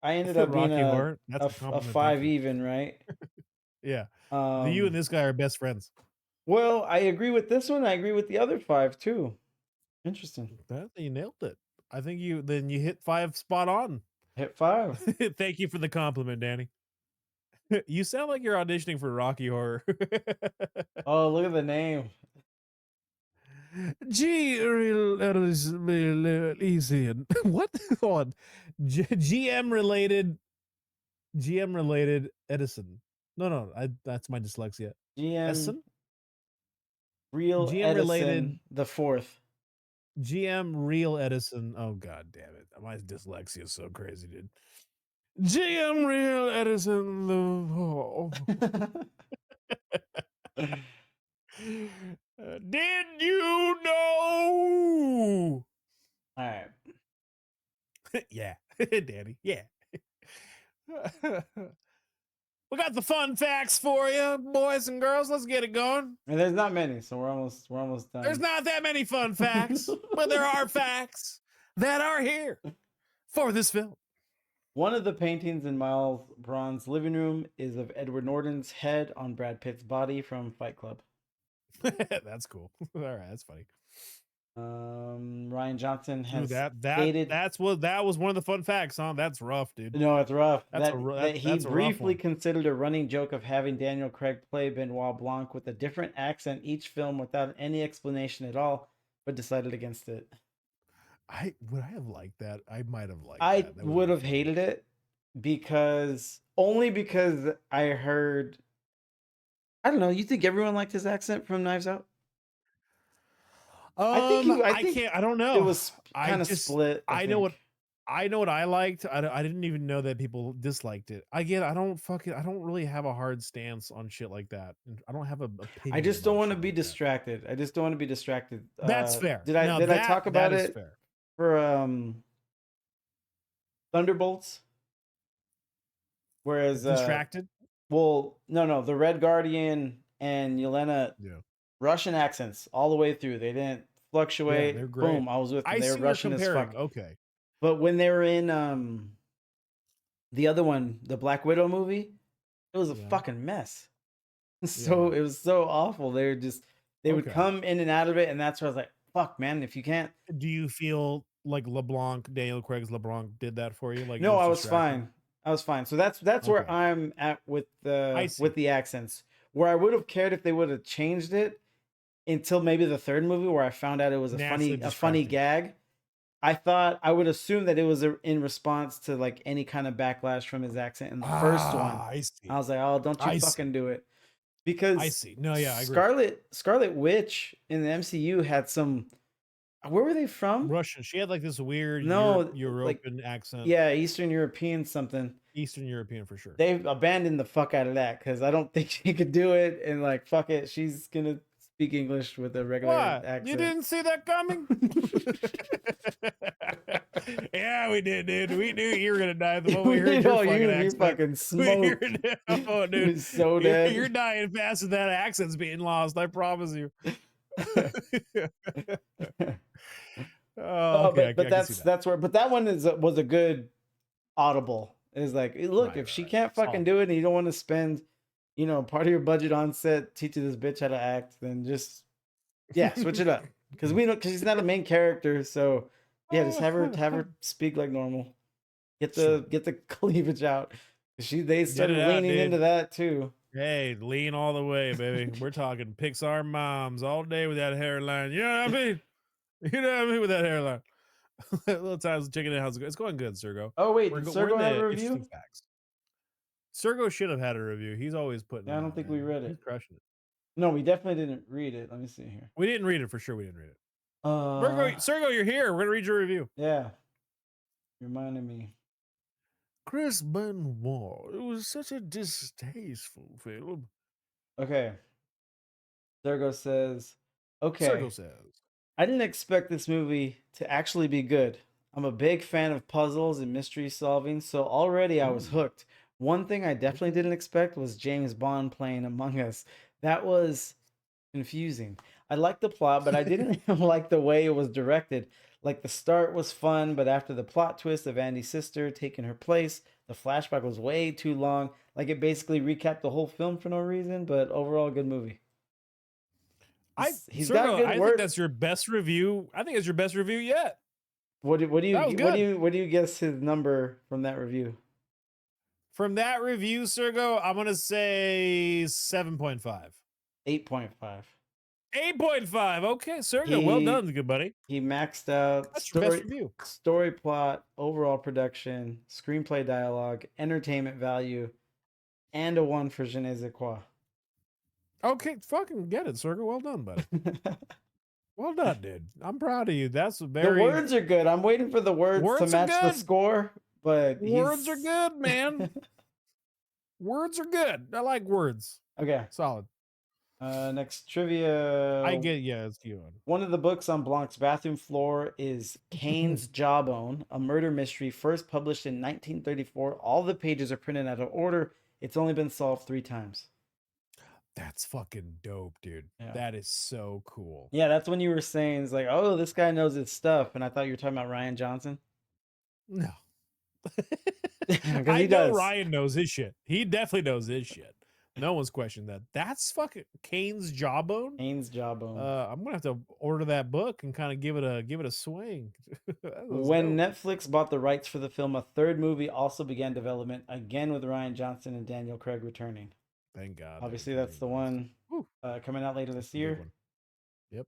ended up being Rocky Horror, that's a a compliment. Thank 5 you. even, right? Yeah. You and Um, this guy are best friends. well, I agree with this one. I agree with the other 5 too. Interesting. You nailed it. I think you hit 5 spot on. Hit 5. Thank you for the compliment, Danny. You sound like you're auditioning for Rocky Horror. Oh, look at the name. Easy. What? Hold on. GM related Edison. No, that's my dyslexia. GM Edison? Real GM related Edison the 4th. GM Real Edison. Oh god damn it. My dyslexia is so crazy, dude. GM Real Edison Did you know? All right. Yeah, Danny. Yeah. We got the fun facts for you, boys and girls. Let's get it going. And there's not many, so we're almost done. There's not that many fun facts, but there are facts that are here for this film. One of the paintings in Miles Braun's living room is of Edward Norton's head on Brad Pitt's body from Fight Club. That's cool. All right, that's funny. Ryan Johnson has that was one of the fun facts, huh? That's rough, dude. No, it's rough. That's that he that's a rough briefly one. considered a running joke of having Daniel Craig play Benoit Blanc with a different accent each film without any explanation at all, but decided against it. Would I have liked that? I might have liked I that. That would have hated it because I heard. I don't know. You think everyone liked his accent from Knives Out? I can't. I don't know. It was kind of split. I know what I liked. I didn't even know that people disliked it. Again, I don't really have a hard stance on shit like that. I don't have an opinion. I just don't want to about be shit like distracted. I just don't want to be distracted. That's fair. Did I talk about that is it fair. for Thunderbolts? Whereas Distracted? Well, no, the Red Guardian and Yelena, Russian accents all the way through. They didn't fluctuate. They're great. Boom, I was with them. I They were see where Russian as comparing. fuck. Okay. But when they were in the other one, the Black Widow movie, it was a fucking mess. So Yeah. it was so awful. They would Okay. come in and out of it, and that's where I was like, "Fuck, man! If you can't." Do you feel like LeBlanc, Daniel Craig's LeBlanc, did that for you? Like it No, was I was distracting? fine. I was fine. So that's where Okay. I'm at I with see. the accents. Where I would have cared if they would have changed it until maybe the third movie, where I found out it was Naturally a funny distracting. gag. I thought I would assume that it was in response to like any kind of backlash from his accent in the first one. I I see. was like, oh, don't you I see. fucking do it. I Because see. No, yeah, I agree. Scarlet Witch in the MCU had some, where were they from? Russian. She had like this weird No, like, European accent. yeah, Eastern European something. Eastern European for sure. They've abandoned the fuck out of that because I don't think she could do it. And like, fuck it, she's gonna speak English with a regular What? You accent. didn't see that coming? Yeah, we did, dude. We knew you were gonna die the moment we heard your fucking you accent. fucking smoked. Oh, You're dude, so dead. you're dying fast with that accent's being lost. I promise you. Oh, okay, But I can see that. that's where. But that one was a good audible. Is like, look, if she can't fucking Solid. do it, and you don't want to spend, part of your budget on set teaching this bitch how to act, then just switch it up. Because she's not a main character, so yeah, just have her speak like normal. Get the cleavage out. They started leaning into that too. Hey, lean all the way, baby. We're talking Pixar moms all day with that hairline. You know what I mean? You know what I mean with that hairline. Little times chicken and house. It's going good, Sergo. Oh wait, We're did in Sergo have a the review? interesting facts. Sergo should have had a review. He's always putting. Yeah, I don't think we read it. He's crushing it. No, we definitely didn't read it. Let me see here. We didn't read it for sure. We didn't read it. Sergo, you're here. We're gonna read your review. Yeah, reminded me. Chris Benoit. It was such a distasteful film. Okay. Sergo says, okay. Sergo says, I didn't expect this movie to actually be good. I'm a big fan of puzzles and mystery solving, so already I was hooked. One thing I definitely didn't expect was James Bond playing Among Us. That was confusing. I liked the plot, but I didn't like the way it was directed. Like the start was fun, but after the plot twist of Andy's sister taking her place, the flashback was way too long. Like it basically recapped the whole film for no reason, but overall good movie. He's got good work. I think that's your best review. I think it's your best review yet. What do you guess his number from that review? From that review, Sergo, I'm gonna say 7.5. 8.5. 8.5. Okay, Sergo, well done, good buddy. He maxed out best review. Story plot, overall production, screenplay dialogue, entertainment value, and a 1 for Je ne sais quoi. Okay, fucking get it, Sergo. Well done, buddy. Well done, dude. I'm proud of you. That's very. The words are good. I'm waiting for the words to match the score, but words are good, man. Words are good. I like words. Okay, solid. Next trivia. It's you. One of the books on Blanc's bathroom floor is Kane's Jawbone, a murder mystery first published in 1934. All the pages are printed out of order. It's only been solved 3 times. That's fucking dope, dude. Yeah. That is so cool. Yeah, that's when you were saying, it's like, oh, this guy knows his stuff. And I thought you were talking about Ryan Johnson. No. I know Ryan knows his shit. He definitely knows his shit. No one's questioned that. That's fucking Kane's Jawbone. Kane's Jawbone. I'm gonna have to order that book and kind of give it a swing. When Netflix bought the rights for the film, a third movie also began development, again with Ryan Johnson and Daniel Craig returning. Thank God. Obviously, that's the one coming out later this year. Yep.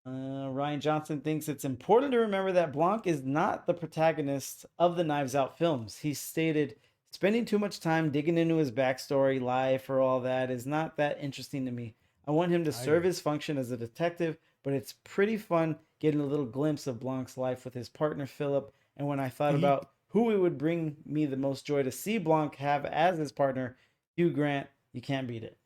Ryan Johnson thinks it's important to remember that Blanc is not the protagonist of the Knives Out films. He stated, spending too much time digging into his backstory, life, or all that is not that interesting to me. I want him to serve his function as a detective, but it's pretty fun getting a little glimpse of Blanc's life with his partner, Philip. And when I thought about who it would bring me the most joy to see Blanc have as his partner, Hugh Grant, you can't beat it.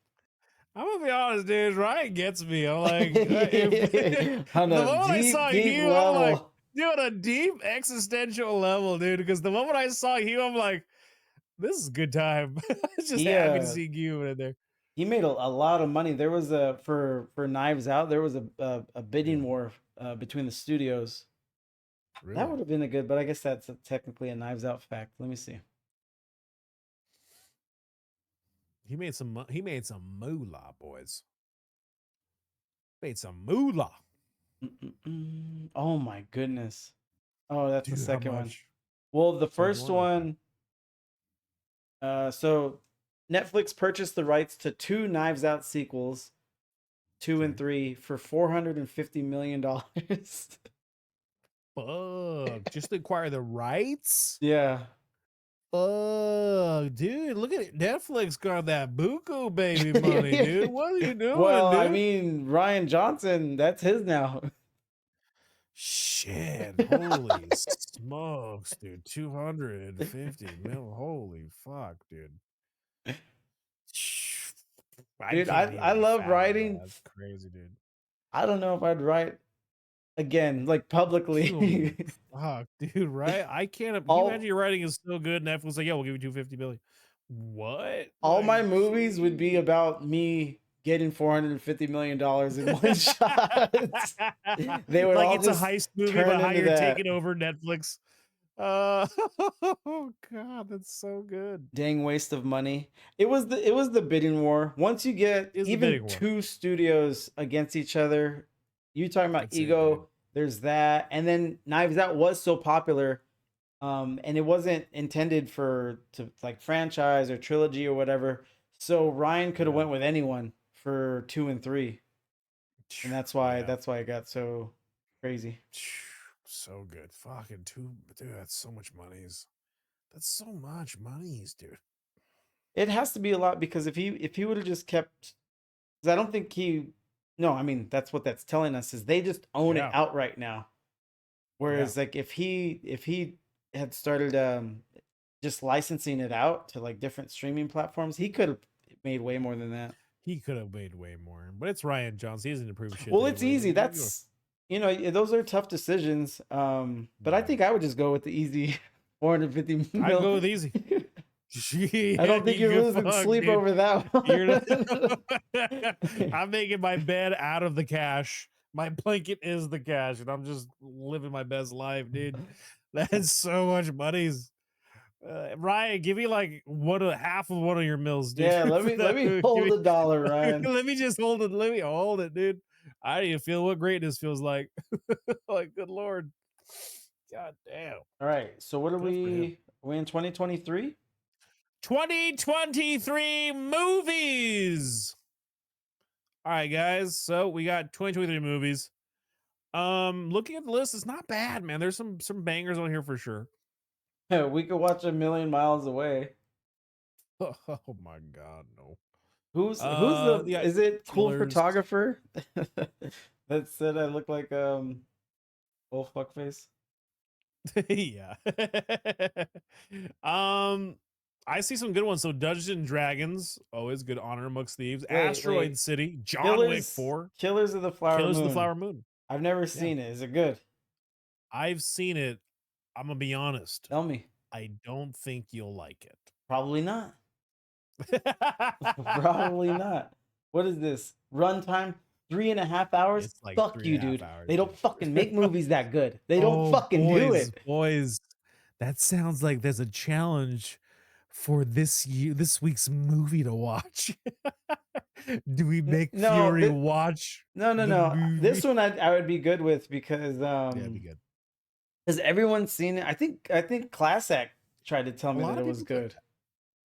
I'm gonna be honest, dude. Ryan gets me. I'm like, the moment I saw Hugh, level. I'm like, dude, a deep existential level, dude. Because the moment I saw Hugh, I'm like, this is a good time. It's just happy to see Hugh in there. He made a lot of money. There was for Knives Out, there was a bidding war between the studios. Really? That would have been a good, but I guess that's technically a Knives Out fact. Let me see. He made some moolah, boys. Made some moolah. Oh my goodness. Oh, that's the Dude, how second one. much? Well, the Second first one? Okay. one, so Netflix purchased the rights to two Knives Out sequels, 2 and Okay. 3, for $450 million. Fuck. Just to acquire the rights? Yeah. Fuck, dude. Look at it. Netflix got that buku baby money, dude. What are you doing, Well, I dude? mean, Ryan Johnson, that's his now. Shit. Holy smokes, dude. 250 mil. Holy fuck, dude. I Dude, can't I even love fathom that. writing. That's crazy, dude. I don't know if I'd write again, like Holy publicly. fuck, dude, right? I can't. Can you imagine all your writing is so good? Netflix like, yeah, we'll give you 250 million. What? all Like, my movies would be gee. about me getting $450 million in one shot. They would Like all it's a just heist movie, turn but how into you're that. taking over Netflix. Oh god, that's so good. Dang waste of money. It was the bidding war. Once you get Is the even bidding war? two studios against each other, you talking about That's it, dude. ego, there's that. And then Knives Out was so popular, and it wasn't intended for to like franchise or trilogy or whatever. So Ryan could have Yeah, went with anyone for 2 and 3. And yeah. that's why it got so crazy. So good. Fucking two, dude. That's so much monies. That's so much monies, dude. It has to be a lot because if he would have just kept, because I don't think he, no, I mean that's what that's telling us is they just own it Yeah, outright now. yeah. Whereas like if he had started just licensing it out to like different streaming platforms, he could have made way more than that. He could have made way more, but it's Ryan Johnson. He doesn't approve shit Well, to it's anybody. easy. You go. That's those are tough decisions. But I Yeah, think I would just go with the easy 450 I'd mil. go with easy. I Yeah, don't think you you're give losing fuck, sleep dude. over that You're one. I'm making my bed out of the cash. My blanket is the cash, and I'm just living my best life, dude. That's so much monies. Ryan, give me like half of one of your mills, dude. Yeah, For let that me movie. hold a dollar, Ryan. Let me just hold it. Let me hold it, dude. I don't even feel what greatness feels like. Like, good lord. God damn. All right. So what are Good for him. we in 2023? 2023 movies. All right, guys. So we got 2023 movies. Looking at the list, it's not bad, man. There's some bangers on here for sure. We could watch A Million Miles Away. Oh my god, no. Who's the Yeah, is it cool killers. photographer that said I look like old fuckface? Yeah. um, I see some good ones. So Dungeons and Dragons, always good. Honor Amongst Thieves, Asteroid Wait. City, John Wick 4, Killers of the Flower Killers of the Moon. Flower Moon. I've never Yeah, seen it. Is it good? I've seen it. I'm gonna be honest. Tell me. I don't think you'll like Probably not. it. Probably not. What is this? Runtime 3.5 hours? It's like Fuck three and you, a half dude. hours, They don't dude. fucking make movies that good. They don't Oh, fucking do boys, it. boys. That sounds like there's a challenge for this week's movie to watch. Do we make No, Fury watch no, no, the no. This movie? one I would be good with Yeah, it'd be good. because everyone's seen it. I think Class Act tried to tell A me that lot it of was people, good.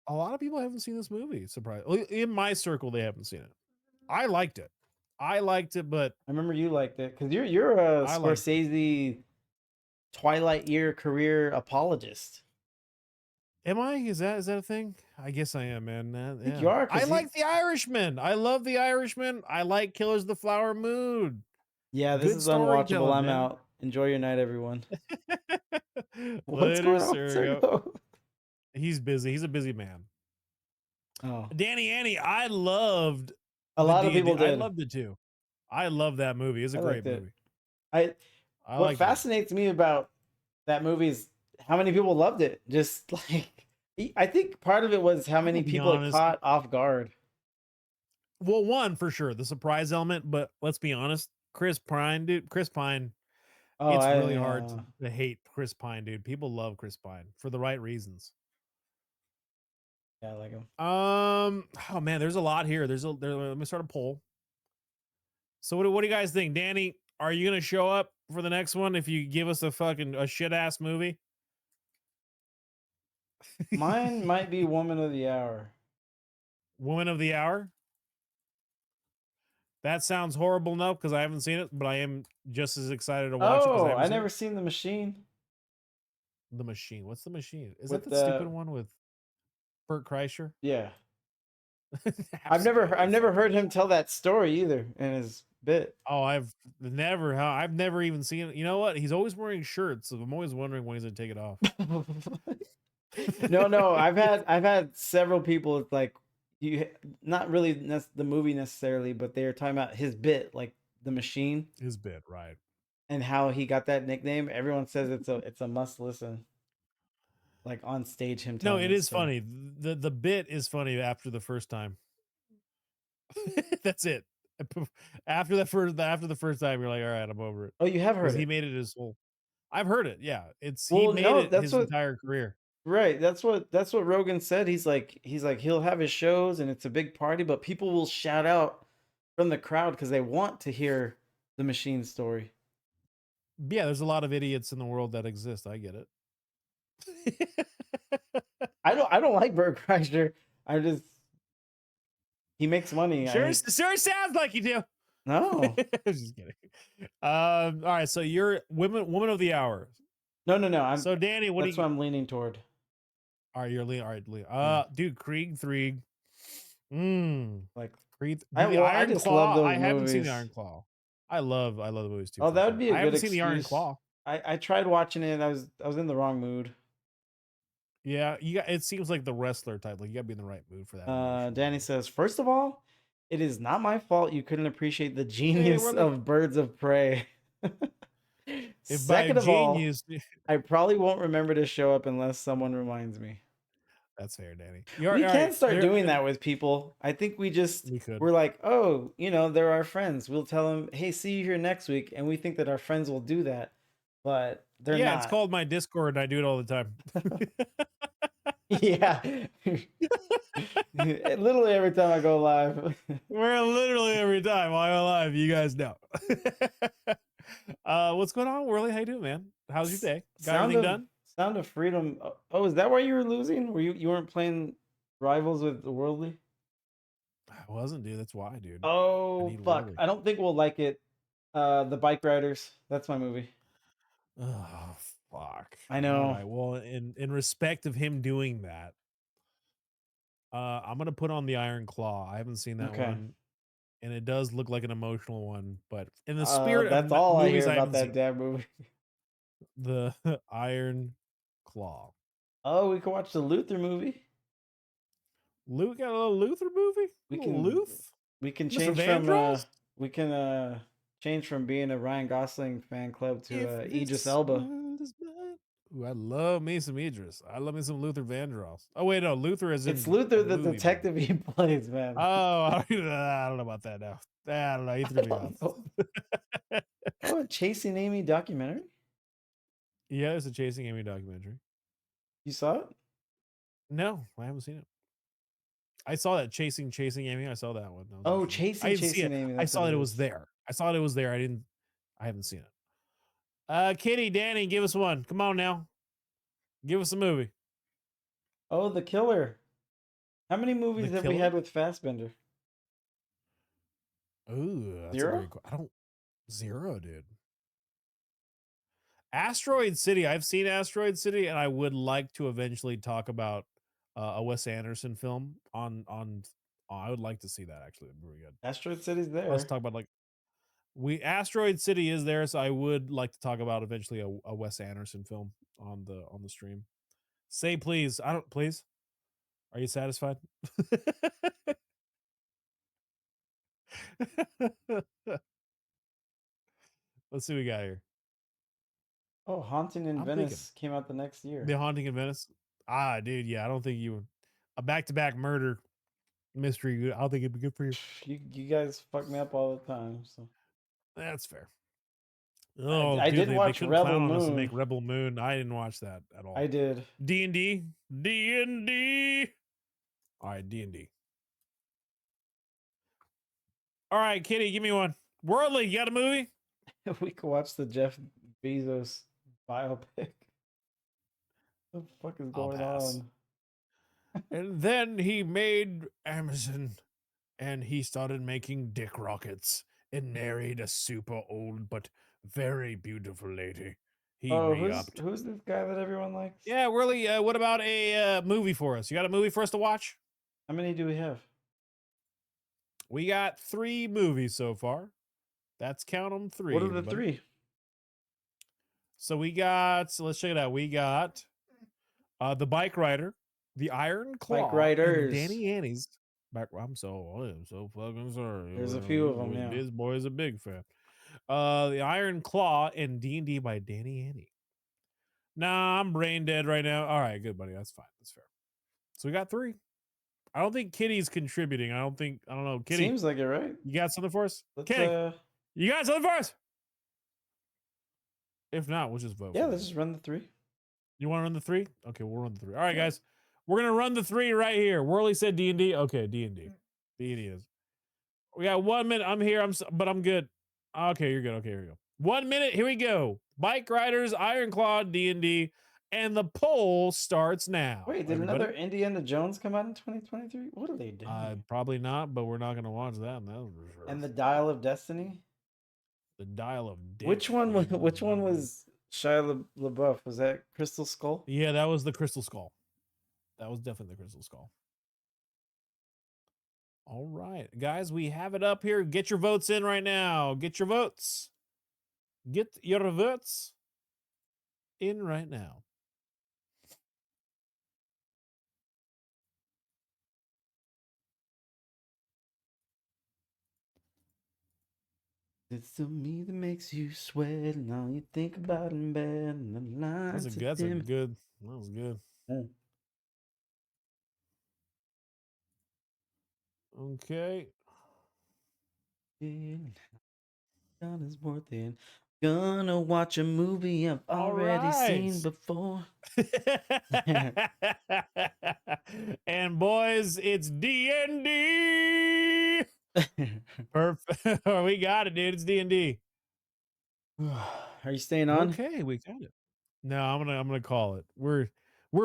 a lot of people haven't seen this movie. Surprisingly, in my circle, they haven't seen it. I liked it. But I remember you liked it because you're a I liked it. Scorsese Twilight year career apologist. Am I? Is that a thing? I guess I am, man. I think Yeah. you are I because like The Irishman. I love The Irishman. I like Killers of the Flower Moon. yeah, this Good is unwatchable. storytelling, I'm man. out. Enjoy your night, everyone. What's Later, going on with Sergo. Sergo? He's busy. He's a busy man. Oh, Danny Annie, I loved a the lot of D&D. people I did. loved it too. I love that movie. It's a I great liked it. movie. I I What liked it. fascinates me about that movie is how many people loved it. Just like I think part of it was how I'm many gonna be people it honest. caught off guard. Well, one for sure, the surprise element, but let's be honest, Chris Pine, dude. Chris Pine, Oh, it's I really hard to hate Chris Pine, dude. People love Chris Pine for the right reasons. Yeah, I like him. Oh man, there's a lot here. Let me start a poll. So what do you guys think? Danny, are you gonna show up for the next one if you give us a shit ass movie? Mine might be Woman of the Hour. Woman of the Hour? That sounds horrible enough because I haven't seen it, but I am just as excited to watch it because I Oh, haven't I seen never it. seen The Machine The Machine. What's The Machine? Is that with the stupid one with Burt Kreischer? yeah. Absolutely I've never fucking heard him not. tell that story either in his bit. Oh, I've never even seen it. You know what? He's always wearing shirts, so I'm always wondering when he's gonna take it off. No, I've had several people. It's like you, not really the movie necessarily, but they are talking about his bit, like The Machine, His bit, right? and how he got that nickname. Everyone says it's a must listen. Like on stage, him No, telling it that is story. funny. The bit is funny after the first time. That's it. After the first time, you're like, all right, I'm over it. Oh, you have Because heard he it. made it his whole. I've heard it. Yeah, he Well, made no, it that's his what entire career. right. That's what Rogan said. He's like he'll have his shows and it's a big party, but people will shout out from the crowd because they want to hear the Machine story. Yeah, there's a lot of idiots in the world that exist. I get it. I don't like Bert Kreischer. I just he makes money. Sure sounds like you do. No. Just kidding. All right, so you're woman of the hour. No. So Danny, what do That's you? what I'm leaning toward. All right, you're leaning. All right, lean. Yeah. Dude, Krieg 3. Like Creed, I the I Iron just love Claw. I those haven't seen movies. the Iron Claw. I love the movies too. Oh, For that sure. would be a I good haven't seen the Iron excuse. Claw. I tried watching it. I was in the wrong mood. Yeah, you got. It seems like the wrestler type. Like you got to be in the right mood for that emotional Danny movie. says, first of all, it is not my fault you couldn't appreciate the Hey, genius of Birds of Prey. if by Second of all, genius, I probably won't remember to show up unless someone reminds me. that's fair, Danny. We All can right, start doing that with people. I think we could. we're like, oh, they're our friends. We'll tell them, hey, see you here next week, and we think that our friends will do that, but they're Yeah, it's not. called my Discord, and I do it all the time. Yeah. Literally every time I go live. We're literally every time I go live, you guys know. What's going on, Worley? How you doing, man? How's your day? Got everything done? Sound of Freedom. Oh, is that why you were losing? Were you weren't playing Rivals with the Worldly? I wasn't, dude. That's why, dude. Oh, need fuck. Worldly. I don't think we'll like it. The Bike Riders. That's my movie. Oh, fuck. I know. All right. Well, in respect of him doing that, I'm gonna put on the Iron Claw. I haven't seen that Okay. one, and it does look like an emotional one. But in the spirit That's of all I movies hear I about haven't that seen, damn movie. the Iron Claw. Oh, we can watch the Luther movie. Luke got a little Luther movie. We Little can Luth? we can Mr. change from Vandross? we can change from being a Ryan Gosling fan club to If Idris this Elba. world is mine. Ooh, I love me some Idris. I love me some Luther Vandross. Oh wait, no, Luther is in. It's Luther a the movie, detective he plays, man. Oh, I don't know about that now. I don't know. He threw me off. Oh, a Chasing Amy documentary? Yeah, it's a Chasing Amy documentary. You saw it? No, I haven't seen it. I saw that Chasing Amy. I saw that one. That was Oh, interesting. I didn't see Chasing it. Amy. I That's saw what that it it was is. there. I saw it was there. I haven't seen it. Kitty, Danny, give us one. Come on now. Give us a movie. Oh, The Killer. How many movies The have we Killer? had with Fassbender? Ooh, that's a Zero? great question. I don't. Zero, dude. Asteroid City. I've seen Asteroid City, and I would like to eventually talk about a Wes Anderson film on. I would like to see that actually. It'd be really good. Asteroid City's there. Let's talk about like Asteroid City is there, so I would like to talk about eventually a Wes Anderson film on the stream. Say please. I don't please. Are you satisfied? Let's see what we got here. Oh, Haunting in I'm Venice came out the next year. The Haunting in Venice. Ah, dude, yeah, I don't think you a back-to-back murder mystery. I don't think it'd be good for you. You guys fuck me up all the time, so That's fair. Oh, I dude, did they watch couldn't Rebel clown on us and Moon. make Rebel Moon. I didn't watch that at all. I did. D&D. D&D. All right, D&D. All right, Kitty, give me one. Worldly, you got a movie? We could watch the Jeff Bezos biopic. What the fuck is I'll going pass. on? And then he made Amazon, and he started making dick rockets and married a super old but very beautiful lady. He Oh, re-upped. who's this guy that everyone likes? Yeah, Worley, what about a movie for us? You got a movie for us to watch? How many do we have? We got 3 movies so far. That's count them 3. What are the everybody. 3? So we got, so let's check it out. We got The Bike Rider, The Iron Claw, Bike Riders. and Danny Annie's. I'm so fucking sorry. There's a few of them, yeah. This boy's a big fan. The Iron Claw and D&D by Danny Annie. Nah, I'm brain dead right now. All right, good, buddy. That's fine. That's fair. So we got 3. I don't think Kitty's contributing. I don't know. Kitty, Seems like it, right? you got something for us? Let's, Kitty, you got something for us? If not, we'll just vote. yeah, for let's it. just run the 3. You want to run the 3? Okay, we'll run the 3. All right, guys. We're going to run the 3 right here. Worley said D&D. Okay, D&D. D&D is. We got 1 minute. I'm here, but I'm good. Okay, you're good. Okay, here we go. 1 minute. Here we go. Bike Riders, Iron Claw, D&D, and the poll starts now. Wait, did another Indiana Jones come out in 2023? What are they doing? Probably not, but we're not going to watch that. For sure. And the Dial of Destiny? The Dial of Dick. Which one was Shia LaBeouf? Was that Crystal Skull? Yeah, that was the Crystal Skull. That was definitely the Crystal Skull. All right, guys, we have it up here. Get your votes in right now. Get your votes. Get your votes in right now. It's the me that makes you sweat, and all you think about in bed, and the lines That was good. Mm. Okay. God is worth it. Gonna watch a movie I've already seen before. And boys, it's D&D. Perfect. We got it, dude. It's D&D. Are you staying on? Okay, we got it. No, I'm gonna call it. We're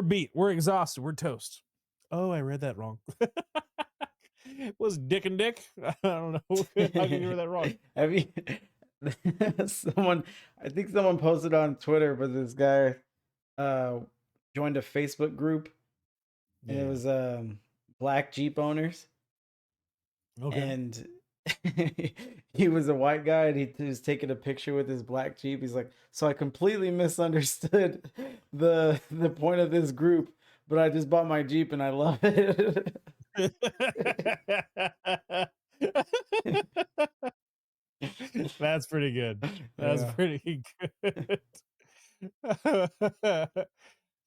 beat. We're exhausted. We're toast. Oh, I read that wrong. Was Dick and Dick? I don't know. How can you read that wrong? Have you? I think someone posted on Twitter, but this guy joined a Facebook group, and it was black Jeep owners. Okay. And he was a white guy, and he was taking a picture with his black Jeep. He's like, so I completely misunderstood the point of this group, but I just bought my Jeep and I love it. That's pretty good. That's pretty good.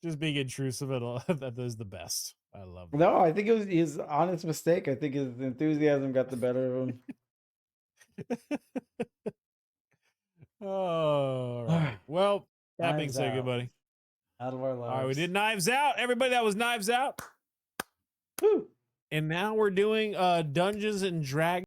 Just being intrusive at all. That is the best. I love that. No, I think it was his honest mistake. I think his enthusiasm got the better of him. All right. Well, that being said, good buddy. Out of our lives. All right, we did Knives Out. Everybody, that was Knives Out. Woo. And now we're doing Dungeons and Dragons.